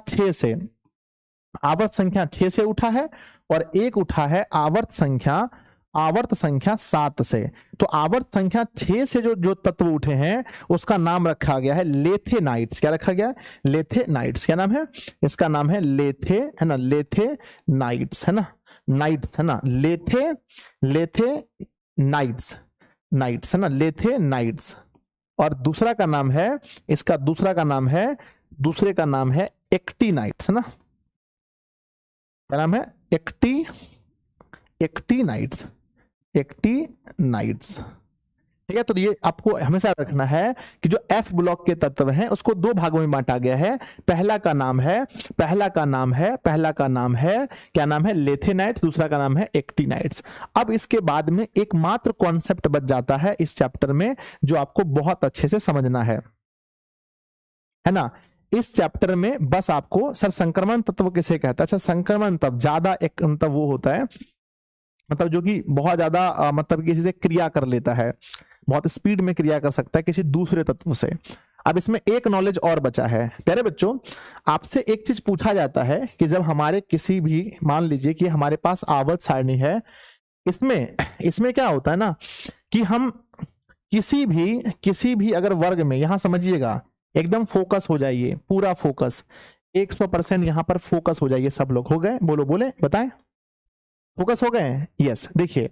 6 से उठा है और एक उठा है आवर्त संख्या 7 से। तो आवर्त संख्या 6 से जो तत्व उठे हैं उसका नाम रखा गया है लेथेनाइट्स। क्या रखा गया? लेथेनाइट्स। क्या नाम है इसका? नाम है लेथेनाइट्स, है ना, नाइट्स, है ना, लेथेनाइट्स, नाइट्स, है ना, लेथेनाइट्स। और दूसरा का नाम है, इसका दूसरे का नाम है एक्टिनाइट्स, है ना। क्या नाम है? एक्टिनाइट्स। ठीक है, तो ये आपको हमेशा रखना है कि जो एफ ब्लॉक के तत्व हैं उसको दो भागों में बांटा गया है। पहला का नाम है क्या नाम है? लेथेनाइट्स। दूसरा का नाम है एक्टिनाइट्स। अब इसके बाद में एकमात्र कॉन्सेप्ट बच जाता है इस चैप्टर में जो आपको बहुत अच्छे से समझना है ना। इस चैप्टर में बस आपको, सर संक्रमण तत्व किसे कहता है? अच्छा, संक्रमण तत्व ज्यादा एक मतलब वो होता है, मतलब जो कि बहुत ज्यादा मतलब किसी से क्रिया कर लेता है, बहुत स्पीड में क्रिया कर सकता है किसी दूसरे तत्व से। अब इसमें एक नॉलेज और बचा है प्यारे बच्चों, आपसे एक चीज पूछा जाता है कि जब हमारे किसी भी, मान लीजिए कि हमारे पास आवर्त सारणी है, इसमें क्या होता है ना कि हम किसी भी अगर वर्ग में, यहां समझिएगा एकदम फोकस हो जाइए, पूरा फोकस 100% यहां पर फोकस हो जाइए। सब लोग हो गए? बोले बताएं, फोकस हो गए? यस। देखिए,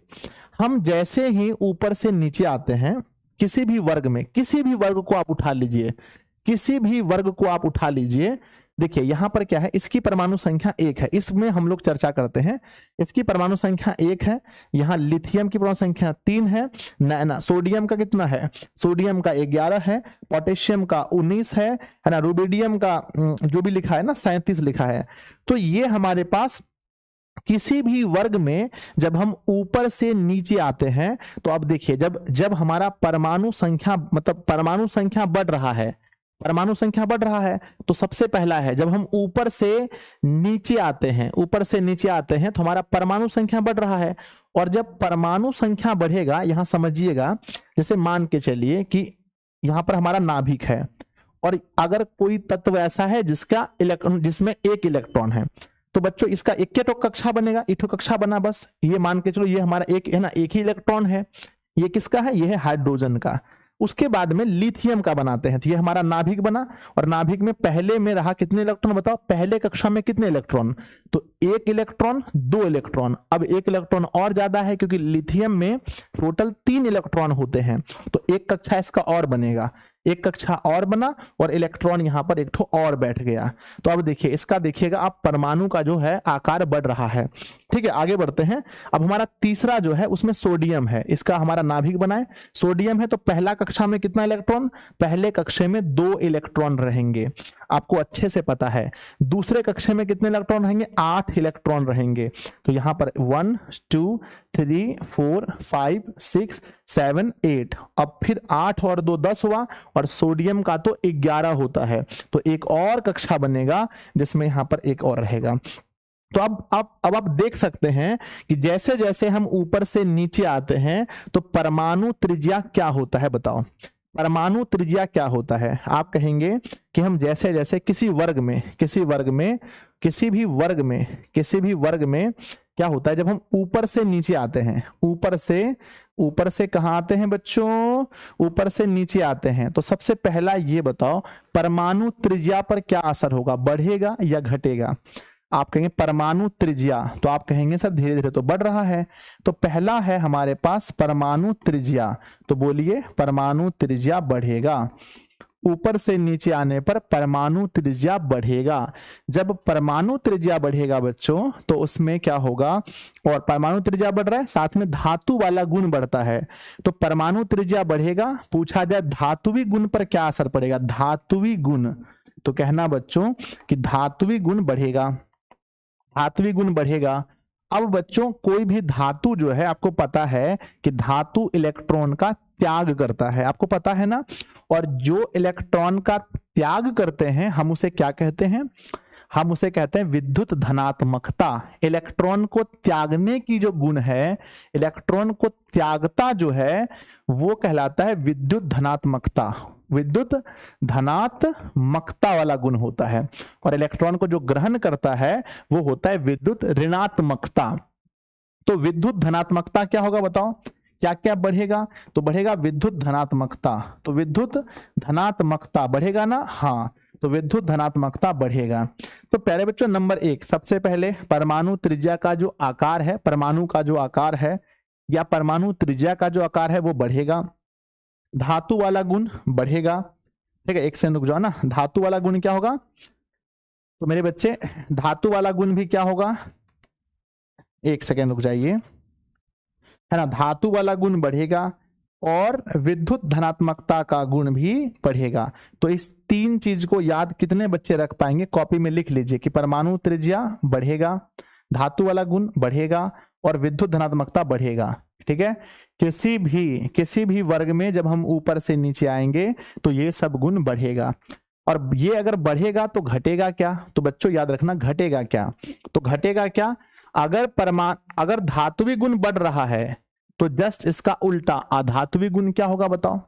हम जैसे ही ऊपर से नीचे आते हैं किसी भी वर्ग में, किसी भी वर्ग को आप उठा लीजिए, देखिए यहां पर क्या है, इसकी परमाणु संख्या 1 है, इसमें हम लोग चर्चा करते हैं। इसकी परमाणु संख्या 1 है, यहाँ लिथियम की परमाणु संख्या 3 है ना, सोडियम का कितना है? सोडियम का 11 है, पोटेशियम का 19 है ना, रुबिडियम का जो भी लिखा है ना 37 लिखा है। तो ये हमारे पास किसी भी वर्ग में जब हम ऊपर से नीचे आते हैं तो अब देखिए, जब हमारा परमाणु संख्या बढ़ रहा है तो सबसे पहला है, जब हम ऊपर से नीचे आते हैं तो हमारा परमाणु संख्या बढ़ रहा है। और जब परमाणु संख्या बढ़ेगा, यहां समझिएगा, जैसे मान के चलिए कि यहां पर हमारा नाभिक है और अगर कोई तत्व ऐसा है जिसमें एक इलेक्ट्रॉन है, तो बच्चों इसका एक कक्षा बनेगा, इठो कक्षा बना, बस ये मान के चलो, ये हमारा एक है ना, एक ही इलेक्ट्रॉन है। ये किसका है? ये है हाइड्रोजन का। उसके बाद में लिथियम का बनाते हैं, तो ये हमारा नाभिक बना, और नाभिक में पहले में रहा कितने इलेक्ट्रॉन? बताओ पहले कक्षा में कितने इलेक्ट्रॉन? तो 1 इलेक्ट्रॉन, 2 इलेक्ट्रॉन। अब 1 इलेक्ट्रॉन और ज्यादा है क्योंकि लिथियम में टोटल 3 इलेक्ट्रॉन होते हैं, तो एक कक्षा इसका और बनेगा, एक कक्षा और बना और इलेक्ट्रॉन यहां पर एक ठो और बैठ गया। तो अब देखिए, इसका देखिएगा आप, परमाणु का जो है आकार बढ़ रहा है। ठीक है, आगे बढ़ते हैं। अब हमारा तीसरा जो है उसमें सोडियम है, इसका हमारा नाभिक बनाए, सोडियम है, तो पहला कक्षा में कितना इलेक्ट्रॉन? पहले कक्षे में 2 इलेक्ट्रॉन रहेंगे, आपको अच्छे से पता है। दूसरे कक्षे में कितने इलेक्ट्रॉन रहेंगे? 8 इलेक्ट्रॉन रहेंगे। तो यहां पर 1 2 3 4 5 6 7 8, अब फिर 8 और 2 10 हुआ, और सोडियम का तो 11 होता है, तो एक और कक्षा बनेगा जिसमें यहां पर एक और रहेगा। तो अब आप देख सकते हैं कि जैसे जैसे हम ऊपर से नीचे आते हैं तो परमाणु त्रिज्या क्या होता है? बताओ परमाणु त्रिज्या क्या होता है? आप कहेंगे कि हम जैसे जैसे किसी भी वर्ग में क्या होता है, जब हम ऊपर से नीचे आते हैं, ऊपर से कहां आते हैं बच्चों? ऊपर से नीचे आते हैं, तो सबसे पहला ये बताओ परमाणु त्रिज्या पर क्या असर होगा, बढ़ेगा या घटेगा? आप कहेंगे परमाणु त्रिज्या, तो आप कहेंगे सर धीरे धीरे तो बढ़ रहा है। तो पहला है हमारे पास परमाणु त्रिज्या, तो बोलिए परमाणु त्रिज्या बढ़ेगा। ऊपर से नीचे आने पर परमाणु त्रिज्या बढ़ेगा। जब परमाणु त्रिज्या बढ़ेगा बच्चों, तो उसमें क्या होगा, और परमाणु त्रिज्या बढ़ रहा है, साथ में धातु वाला गुण बढ़ता है, तो परमाणु त्रिज्या बढ़ेगा। पूछा जाए धातुवी गुण पर क्या असर पड़ेगा? धातुवी गुण, तो कहना बच्चों कि धातुवी गुण बढ़ेगा। धात्विक गुण बढ़ेगा। अब बच्चों कोई भी धातु जो है, आपको पता है कि धातु इलेक्ट्रॉन का त्याग करता है, आपको पता है ना। और जो इलेक्ट्रॉन का त्याग करते हैं हम उसे क्या कहते हैं? हम उसे कहते हैं विद्युत धनात्मकता। इलेक्ट्रॉन को त्यागने की जो गुण है, इलेक्ट्रॉन को त्यागता जो है वो कहलाता है विद्युत धनात्मकता। विद्युत धनात्मकता वाला गुण होता है। और इलेक्ट्रॉन को जो ग्रहण करता है वो होता है विद्युत ऋणात्मकता। तो विद्युत धनात्मकता क्या होगा बताओ, क्या क्या बढ़ेगा? तो बढ़ेगा विद्युत धनात्मकता। तो विद्युत धनात्मकता बढ़ेगा ना, हाँ, तो विद्युत धनात्मकता बढ़ेगा। तो प्यारे बच्चों नंबर 1, सबसे पहले परमाणु त्रिज्या का जो आकार है, परमाणु का जो आकार है या परमाणु त्रिज्या का जो आकार है वो बढ़ेगा। धातु वाला गुण बढ़ेगा, ठीक है। एक सेकंड रुक जाओ ना, धातु वाला गुण क्या होगा? तो मेरे बच्चे धातु वाला गुण भी क्या होगा? एक सेकंड रुक जाइए, है ना। धातु वाला गुण बढ़ेगा और विद्युत धनात्मकता का गुण भी बढ़ेगा। तो इस 3 चीज को याद कितने बच्चे रख पाएंगे? कॉपी में लिख लीजिए कि परमाणु त्रिज्या बढ़ेगा, धातु वाला गुण बढ़ेगा और विद्युत धनात्मकता बढ़ेगा, ठीक है। किसी भी वर्ग में जब हम ऊपर से नीचे आएंगे तो ये सब गुण बढ़ेगा। और ये अगर बढ़ेगा तो घटेगा क्या? तो बच्चों याद रखना, घटेगा क्या? तो घटेगा क्या? अगर धात्विक गुण बढ़ रहा है तो जस्ट इसका उल्टा अधात्विक गुण क्या होगा बताओ?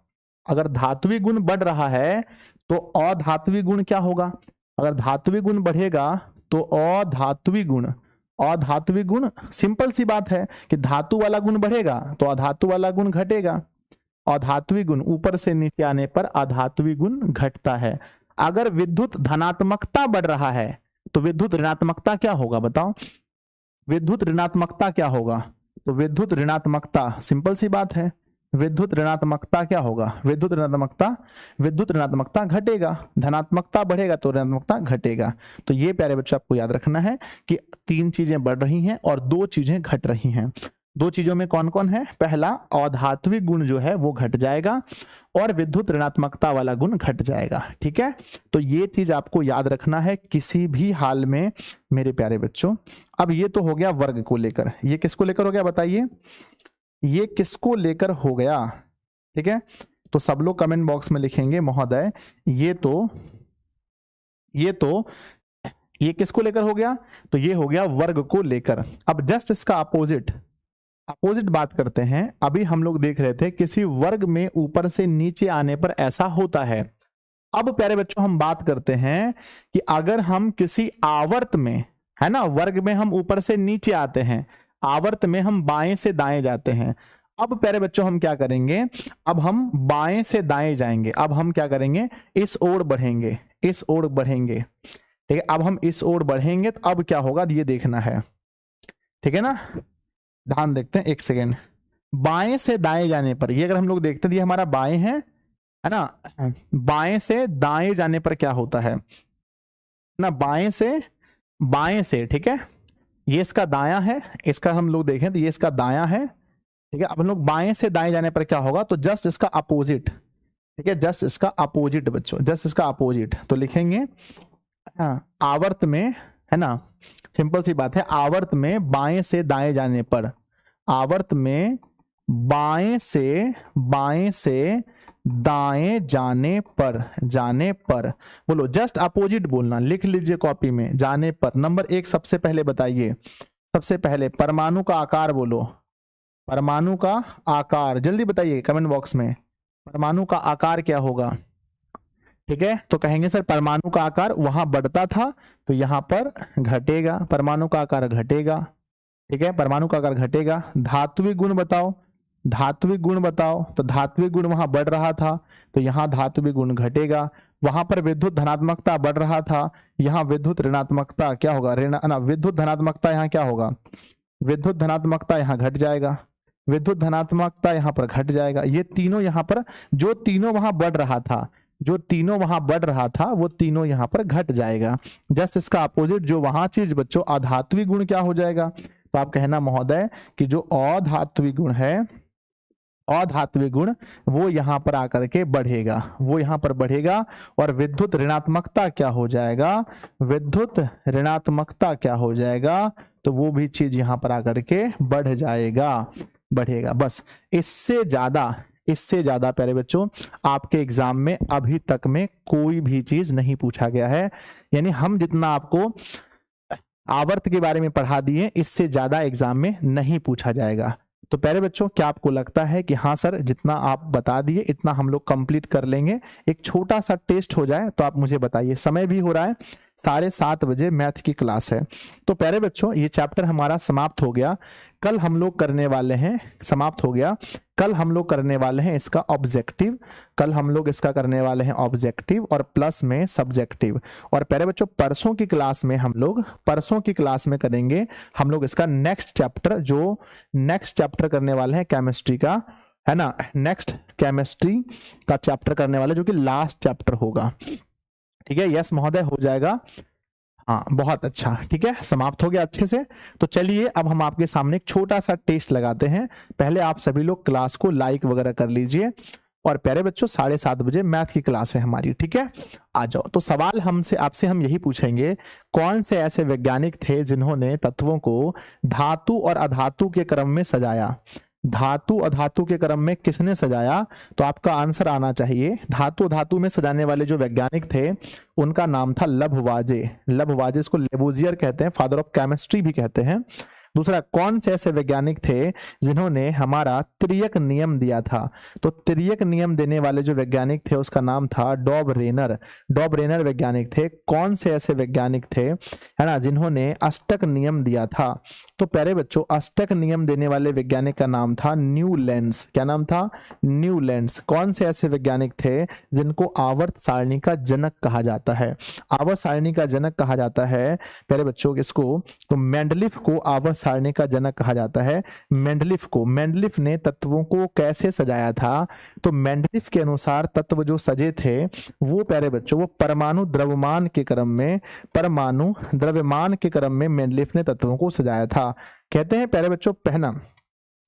अगर धात्विक गुण बढ़ रहा है तो अधात्विक गुण क्या होगा? अगर धात्विक गुण बढ़ेगा तो अधात्विक गुण, सिंपल सी बात है कि धातु वाला गुण बढ़ेगा तो अधातु वाला गुण घटेगा। अधात्विक गुण ऊपर से नीचे आने पर अधात्विक गुण घटता है। अगर विद्युत धनात्मकता बढ़ रहा है तो विद्युत ऋणात्मकता क्या होगा बताओ? विद्युत ऋणात्मकता क्या होगा? तो विद्युत ऋणात्मकता, सिंपल सी बात है, विद्युत ऋणात्मकता क्या होगा? विद्युत ऋणात्मकता घटेगा। धनात्मकता बढ़ेगा तो ऋणात्मकता घटेगा। तो ये प्यारे बच्चों आपको याद रखना है कि 3 चीजें बढ़ रही हैं और 2 चीजें घट रही हैं। 2 चीजों में कौन कौन है? पहला अधात्विक गुण जो है वो घट जाएगा और विद्युत ऋणात्मकता वाला गुण घट जाएगा, ठीक है। तो ये चीज आपको याद रखना है किसी भी हाल में मेरे प्यारे बच्चों। अब ये तो हो गया वर्ग को लेकर, ये किसको लेकर हो गया बताइए? ये किसको लेकर हो गया, ठीक है। तो सब लोग कमेंट बॉक्स में लिखेंगे महोदय ये किसको लेकर हो गया? तो ये हो गया वर्ग को लेकर। अब जस्ट इसका अपोजिट बात करते हैं। अभी हम लोग देख रहे थे किसी वर्ग में ऊपर से नीचे आने पर ऐसा होता है। अब प्यारे बच्चों हम बात करते हैं कि अगर हम किसी आवर्त में, है ना, वर्ग में हम ऊपर से नीचे आते हैं, आवर्त में हम बाएं से दाएं जाते हैं। अब प्यारे बच्चों हम क्या करेंगे? अब हम बाएं से दाएं जाएंगे। अब हम क्या करेंगे? इस ओर बढ़ेंगे, ठीक है। अब हम इस ओर बढ़ेंगे तो अब क्या होगा ये देखना है, ठीक है ना। ध्यान देखते हैं, एक सेकेंड। बाएं से दाएं जाने पर, ये अगर हम लोग देखते हैं ये हमारा बाएं है ना। बाएं से दाएं जाने पर क्या होता है ना? बाएं से, ठीक है, ये इसका दायां है, इसका हम लोग देखें तो ये इसका दायां है, ठीक है। अब हम लोग बाएं से दाएं जाने पर क्या होगा? तो जस्ट इसका अपोजिट, ठीक है, जस्ट इसका अपोजिट बच्चों, जस्ट इसका अपोजिट। तो लिखेंगे आवर्त में, है ना, सिंपल सी बात है, आवर्त में बाएं से दाएं जाने पर, आवर्त में बाएं से दाएं जाने पर बोलो, जस्ट अपोजिट बोलना, लिख लीजिए कॉपी में, जाने पर। नंबर 1 सबसे पहले बताइए, सबसे पहले परमाणु का आकार बोलो, परमाणु का आकार जल्दी बताइए कमेंट बॉक्स में, परमाणु का आकार क्या होगा? ठीक है, तो कहेंगे सर परमाणु का आकार वहां बढ़ता था तो यहां पर घटेगा, परमाणु का आकार घटेगा, ठीक है, परमाणु का आकार घटेगा। धात्विक गुण बताओ, धात्विक गुण बताओ, तो धात्विक गुण वहां बढ़ रहा था तो यहाँ धात्विक गुण घटेगा। वहां पर विद्युत धनात्मकता बढ़ रहा था, यहाँ विद्युत ऋणात्मकता क्या होगा? विद्युत धनात्मकता यहाँ क्या होगा? विद्युत धनात्मकता यहाँ घट जाएगा, विद्युत धनात्मकता यहाँ पर घट जाएगा। ये तीनों यहाँ पर, जो तीनों वहां बढ़ रहा था, जो तीनों वहां बढ़ रहा था वो तीनों यहाँ पर घट जाएगा। जस्ट इसका अपोजिट जो वहां चीज बच्चों अधात्विक गुण क्या हो जाएगा? तो आप कहना महोदय कि जो अधात्विक गुण है, अधात्विक गुण वो यहाँ पर आकर के बढ़ेगा, वो यहाँ पर बढ़ेगा। और विद्युत ऋणात्मकता क्या हो जाएगा, विद्युत ऋणात्मकता क्या हो जाएगा, तो वो भी चीज यहाँ पर आकर के बढ़ जाएगा, बढ़ेगा। बस इससे ज्यादा प्यारे बच्चों आपके एग्जाम में अभी तक में कोई भी चीज नहीं पूछा गया है। यानी हम जितना आपको आवर्त के बारे में पढ़ा दिए, इससे ज्यादा एग्जाम में नहीं पूछा जाएगा। तो प्यारे बच्चों, क्या आपको लगता है कि हाँ सर, जितना आप बता दिए इतना हम लोग कंप्लीट कर लेंगे? एक छोटा सा टेस्ट हो जाए तो आप मुझे बताइए। समय भी हो रहा है, 7:30 बजे मैथ की क्लास है। तो प्यारे बच्चों, ये चैप्टर हमारा समाप्त हो गया। कल हम लोग करने वाले हैं, समाप्त हो गया, कल हम लोग करने वाले हैं इसका ऑब्जेक्टिव, कल हम लोग इसका करने वाले हैं ऑब्जेक्टिव और प्लस में सब्जेक्टिव। और प्यारे बच्चों, परसों की क्लास में करेंगे हम लोग इसका नेक्स्ट चैप्टर, जो नेक्स्ट चैप्टर करने वाले हैं केमिस्ट्री का, है ना, नेक्स्ट केमिस्ट्री का चैप्टर करने वाले, जो कि लास्ट चैप्टर होगा। ठीक है, यस महोदय, हो जाएगा। हाँ, बहुत अच्छा, ठीक है, समाप्त हो गया अच्छे से। तो चलिए अब हम आपके सामने एक छोटा सा टेस्ट लगाते हैं। पहले आप सभी लोग क्लास को लाइक वगैरह कर लीजिए। और प्यारे बच्चों, 7:30 बजे मैथ की क्लास है हमारी, ठीक है, आ जाओ। तो सवाल आपसे हम यही पूछेंगे, कौन से ऐसे वैज्ञानिक थे जिन्होंने तत्वों को धातु और अधातु के क्रम में सजाया? धातु अधातु के क्रम में किसने सजाया? तो आपका आंसर आना चाहिए, धातु धातु में सजाने वाले जो वैज्ञानिक थे उनका नाम था लभवाजे। लभवाजे, इसको लेबोजियर कहते हैं, फादर ऑफ केमिस्ट्री भी कहते हैं। दूसरा, कौन से ऐसे वैज्ञानिक थे जिन्होंने हमारा तिर्यक नियम दिया था? तो तिर्यक नियम देने वाले जो वैज्ञानिक थे उसका नाम था डॉबरेनर। डॉबरेनर वैज्ञानिक थे। कौन से ऐसे वैज्ञानिक थे, है ना, जिन्होंने अष्टक नियम दिया था? तो प्यारे बच्चों, अष्टक नियम देने वाले वैज्ञानिक का नाम था न्यूलैंड्स। क्या नाम था? न्यूलैंड्स। कौन से ऐसे वैज्ञानिक थे जिनको आवर्त सारणी का जनक कहा जाता है? आवर्त सारणी का जनक कहा जाता है प्यारे बच्चों किसको? तो मेंडलीफ को आवर्त सारणी का जनक कहा जाता है। मेंडलीफ को, मेंडलीफ ने तत्वों को कैसे सजाया था? तो मेंडलीफ के अनुसार तत्व जो सजे थे वो प्यारे बच्चों, वो परमाणु द्रव्यमान के क्रम में, परमाणु द्रव्यमान के क्रम में मेंडलीफ ने तत्वों को सजाया था। कहते हैं प्यारे बच्चों, पहला,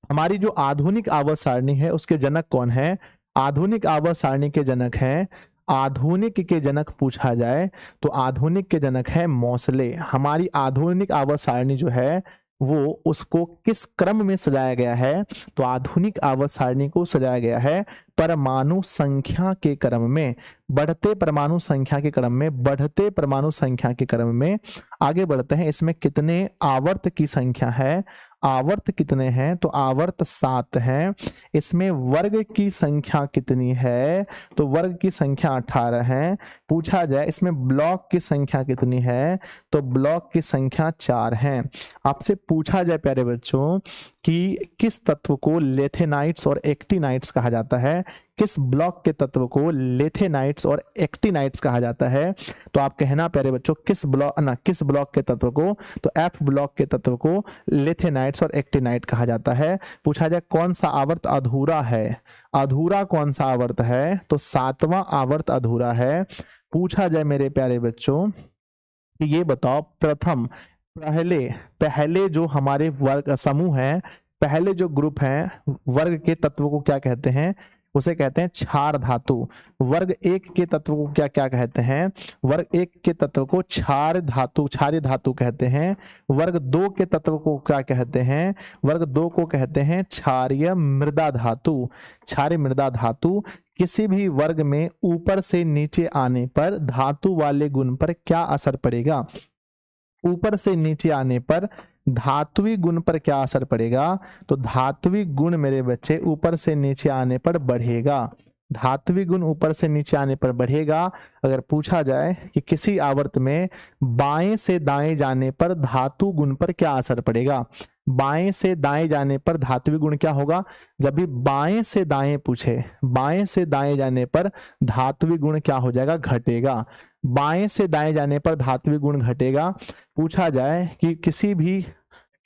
हमारी जो आधुनिक आवर्त सारणी है उसके जनक कौन है? आधुनिक आवर्त सारणी के जनक हैं, आधुनिक के जनक पूछा जाए तो आधुनिक के जनक है मोसले। हमारी आधुनिक आवर्त सारणी जो है वो, उसको किस क्रम में सजाया गया है? तो आधुनिक आवर्त सारणी को सजाया गया है परमाणु संख्या के क्रम में, बढ़ते परमाणु संख्या के क्रम में, बढ़ते परमाणु संख्या के क्रम में। आगे बढ़ते हैं, इसमें कितने आवर्त की संख्या है? आवर्त कितने हैं? तो आवर्त 7 हैं। इसमें वर्ग की संख्या कितनी है? तो वर्ग की संख्या 18 है। पूछा जाए इसमें ब्लॉक की संख्या कितनी है? तो ब्लॉक की संख्या 4 है। आपसे पूछा जाए प्यारे बच्चों कि किस तत्व को लेथेनाइट्स और एक्टिनाइट्स कहा जाता है? किस ब्लॉक के तत्व को लेथेनाइट्स और एक्टिनाइट्स कहा जाता है? तो आप कहना प्यारे बच्चों, किस ब्लॉक के तत्व को? तो एफ ब्लॉक के तत्व को लेथेनाइट्स और एक्टिनाइट कहा जाता है। पूछा जाए कौन सा आवर्त अधूरा है? अधूरा कौन सा आवर्त है? तो 7वां आवर्त अधूरा है। पूछा जाए मेरे प्यारे बच्चों कि ये बताओ, पहले जो हमारे वर्ग समूह है, पहले जो ग्रुप है वर्ग के तत्व को क्या कहते हैं? उसे कहते हैं क्षार धातु। वर्ग 1 के तत्व को क्या क्या कहते हैं? वर्ग 1 के तत्व को क्षार्य धातु कहते हैं। वर्ग 2 के तत्व को क्या कहते हैं? वर्ग 2 को कहते हैं क्षारीय मृदा धातु। क्षारीय मृदा धातु। किसी भी वर्ग में ऊपर से नीचे आने पर धातु वाले गुण पर क्या असर पड़ेगा? ऊपर से नीचे आने पर धात्विक गुण पर क्या असर पड़ेगा? तो धात्विक गुण मेरे बच्चे ऊपर से नीचे आने पर बढ़ेगा। धात्विक गुण ऊपर से नीचे आने पर बढ़ेगा। अगर पूछा जाए कि किसी आवर्त में बाएं से दाएं जाने पर धातु गुण पर क्या असर पड़ेगा? बाएं से दाएं जाने पर धात्विक गुण क्या होगा? जब भी बाएं से दाएं पूछे, बाएं से दाएं जाने पर धात्विक गुण क्या हो जाएगा? घटेगा। बाएं से दाएं जाने पर धात्विक गुण घटेगा। पूछा जाए कि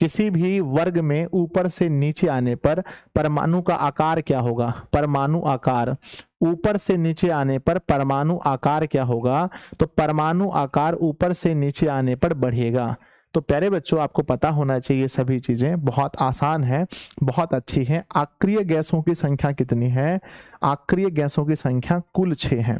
किसी भी वर्ग में ऊपर से नीचे आने पर परमाणु का आकार क्या होगा? परमाणु आकार। ऊपर से नीचे आने पर परमाणु आकार क्या होगा? तो परमाणु आकार ऊपर से नीचे आने पर बढ़ेगा। तो प्यारे बच्चों आपको पता होना चाहिए सभी चीजें, बहुत आसान है, बहुत अच्छी है। आक्रिय गैसों की संख्या कितनी है? आक्रिय गैसों की संख्या कुल 6 है।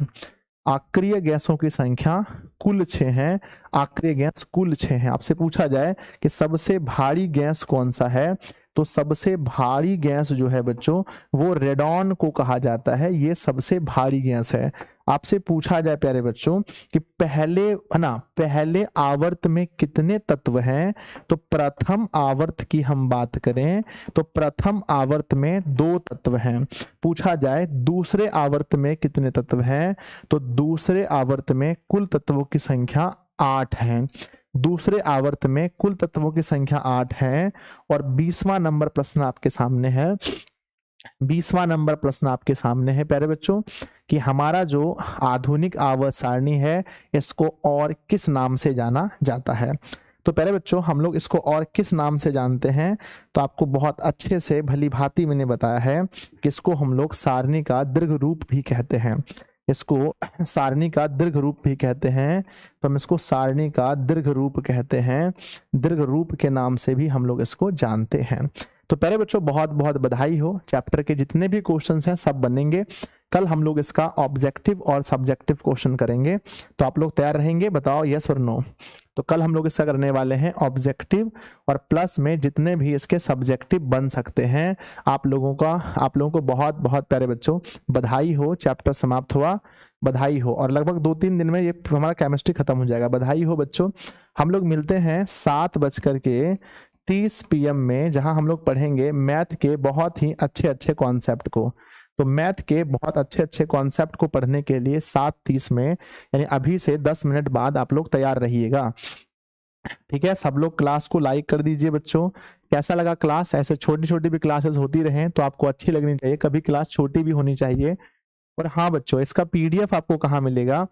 आक्रिय गैसों की संख्या कुल 6 है। आक्रिय गैस कुल 6 है। आपसे पूछा जाए कि सबसे भारी गैस कौन सा है, तो सबसे भारी गैस जो है बच्चों वो रेडॉन को कहा जाता है, ये सबसे भारी गैस है। आपसे पूछा जाए प्यारे बच्चों कि पहले आवर्त में कितने तत्व हैं, तो प्रथम आवर्त की हम बात करें तो प्रथम आवर्त में 2 तत्व हैं। पूछा जाए दूसरे आवर्त में कितने तत्व हैं, तो दूसरे आवर्त में कुल तत्वों की संख्या 8 है। दूसरे आवर्त में कुल तत्वों की संख्या 8 है। और 20वां नंबर प्रश्न आपके सामने है। 20वां नंबर प्रश्न आपके सामने है प्यारे बच्चों कि हमारा जो आधुनिक आवर्त सारणी है इसको और किस नाम से जाना जाता है। तो प्यारे बच्चों हम लोग इसको और किस नाम से जानते हैं, तो आपको बहुत अच्छे से भली भांति मैंने बताया है कि इसको हम लोग सारणी का दीर्घ रूप भी कहते हैं। इसको सारणी का दीर्घ रूप भी कहते हैं, तो हम इसको सारणी का दीर्घ रूप कहते हैं। दीर्घ रूप के नाम से भी हम लोग इसको जानते हैं। तो प्यारे बच्चों बहुत बहुत बधाई हो, चैप्टर के जितने भी क्वेश्चंस हैं सब बनेंगे। कल हम लोग इसका ऑब्जेक्टिव और सब्जेक्टिव क्वेश्चन करेंगे, तो आप लोग तैयार रहेंगे? बताओ यस और नो। तो कल हम लोग इसका करने वाले हैं ऑब्जेक्टिव, और प्लस में जितने भी इसके सब्जेक्टिव बन सकते हैं। आप लोगों को बहुत बहुत प्यारे बच्चों बधाई हो, चैप्टर समाप्त हुआ, बधाई हो। और लगभग 2-3 दिन में ये हमारा केमिस्ट्री खत्म हो जाएगा, बधाई हो बच्चों। हम लोग मिलते हैं 7:30 PM में, जहां हम लोग पढ़ेंगे मैथ के बहुत ही अच्छे अच्छे कॉन्सेप्ट को। तो मैथ के बहुत अच्छे अच्छे कॉन्सेप्ट को पढ़ने के लिए 7:30 में, यानी अभी से 10 मिनट बाद आप लोग तैयार रहिएगा, ठीक है? सब लोग क्लास को लाइक कर दीजिए बच्चों। कैसा लगा क्लास? ऐसे छोटी छोटी भी क्लासेस होती रहें तो आपको अच्छी लगनी चाहिए, कभी क्लास छोटी भी होनी चाहिए। और हाँ बच्चों, इसका PDF आपको कहाँ मिलेगा?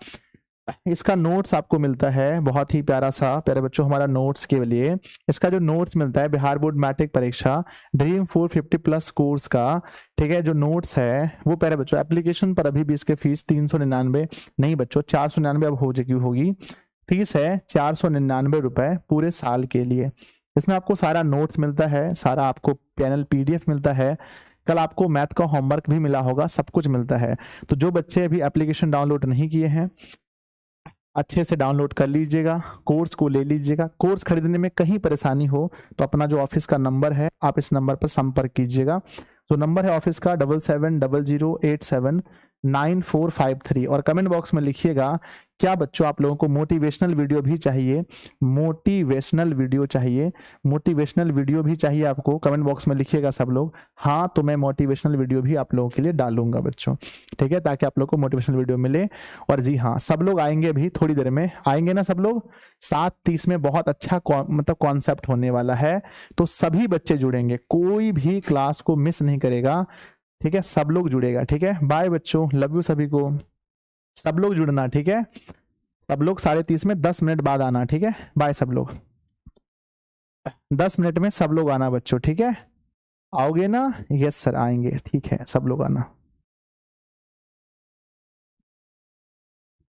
इसका नोट्स आपको मिलता है, बहुत ही प्यारा सा प्यारे बच्चों हमारा नोट्स के लिए। इसका जो नोट्स मिलता है बिहार बोर्ड मैट्रिक परीक्षा ड्रीम 450+ कोर्स का, ठीक है, जो नोट्स है वो प्यारे बच्चों एप्लीकेशन पर अभी भी इसके फीस 399 नहीं बच्चों 499 अब हो चुकी होगी। फीस है 499 रुपए पूरे साल के लिए। इसमें आपको सारा नोट्स मिलता है, सारा आपको पैनल PDF मिलता है, कल आपको मैथ का होमवर्क भी मिला होगा, सब कुछ मिलता है। तो जो बच्चे अभी एप्लीकेशन डाउनलोड नहीं किए हैं अच्छे से डाउनलोड कर लीजिएगा, कोर्स को ले लीजिएगा। कोर्स खरीदने में कहीं परेशानी हो तो अपना जो ऑफिस का नंबर है आप इस नंबर पर संपर्क कीजिएगा। तो नंबर है ऑफिस का 7700879453। और कमेंट बॉक्स में लिखिएगा क्या बच्चों आप लोगों को मोटिवेशनल वीडियो भी चाहिए? मोटिवेशनल वीडियो चाहिए? मोटिवेशनल वीडियो भी चाहिए आपको? कमेंट बॉक्स में लिखिएगा सब लोग हाँ, तो मैं मोटिवेशनल वीडियो भी आप लोगों के लिए डालूंगा बच्चों, ठीक है, ताकि आप लोग को मोटिवेशनल वीडियो मिले। और जी हाँ, सब लोग आएंगे, भी थोड़ी देर में आएंगे ना सब लोग। 7:30 में बहुत अच्छा मतलब कॉन्सेप्ट होने वाला है, तो सभी बच्चे जुड़ेंगे, कोई भी क्लास को मिस नहीं करेगा, ठीक है? सब लोग जुड़ेगा, ठीक है? बाय बच्चों, लव यू सभी को। सब लोग जुड़ना, ठीक है? सब लोग 30:30 में 10 मिनट बाद आना, ठीक है? बाय सब लोग, 10 मिनट में सब लोग आना बच्चों, ठीक है? आओगे ना? यस सर आएंगे, ठीक है, सब लोग आना।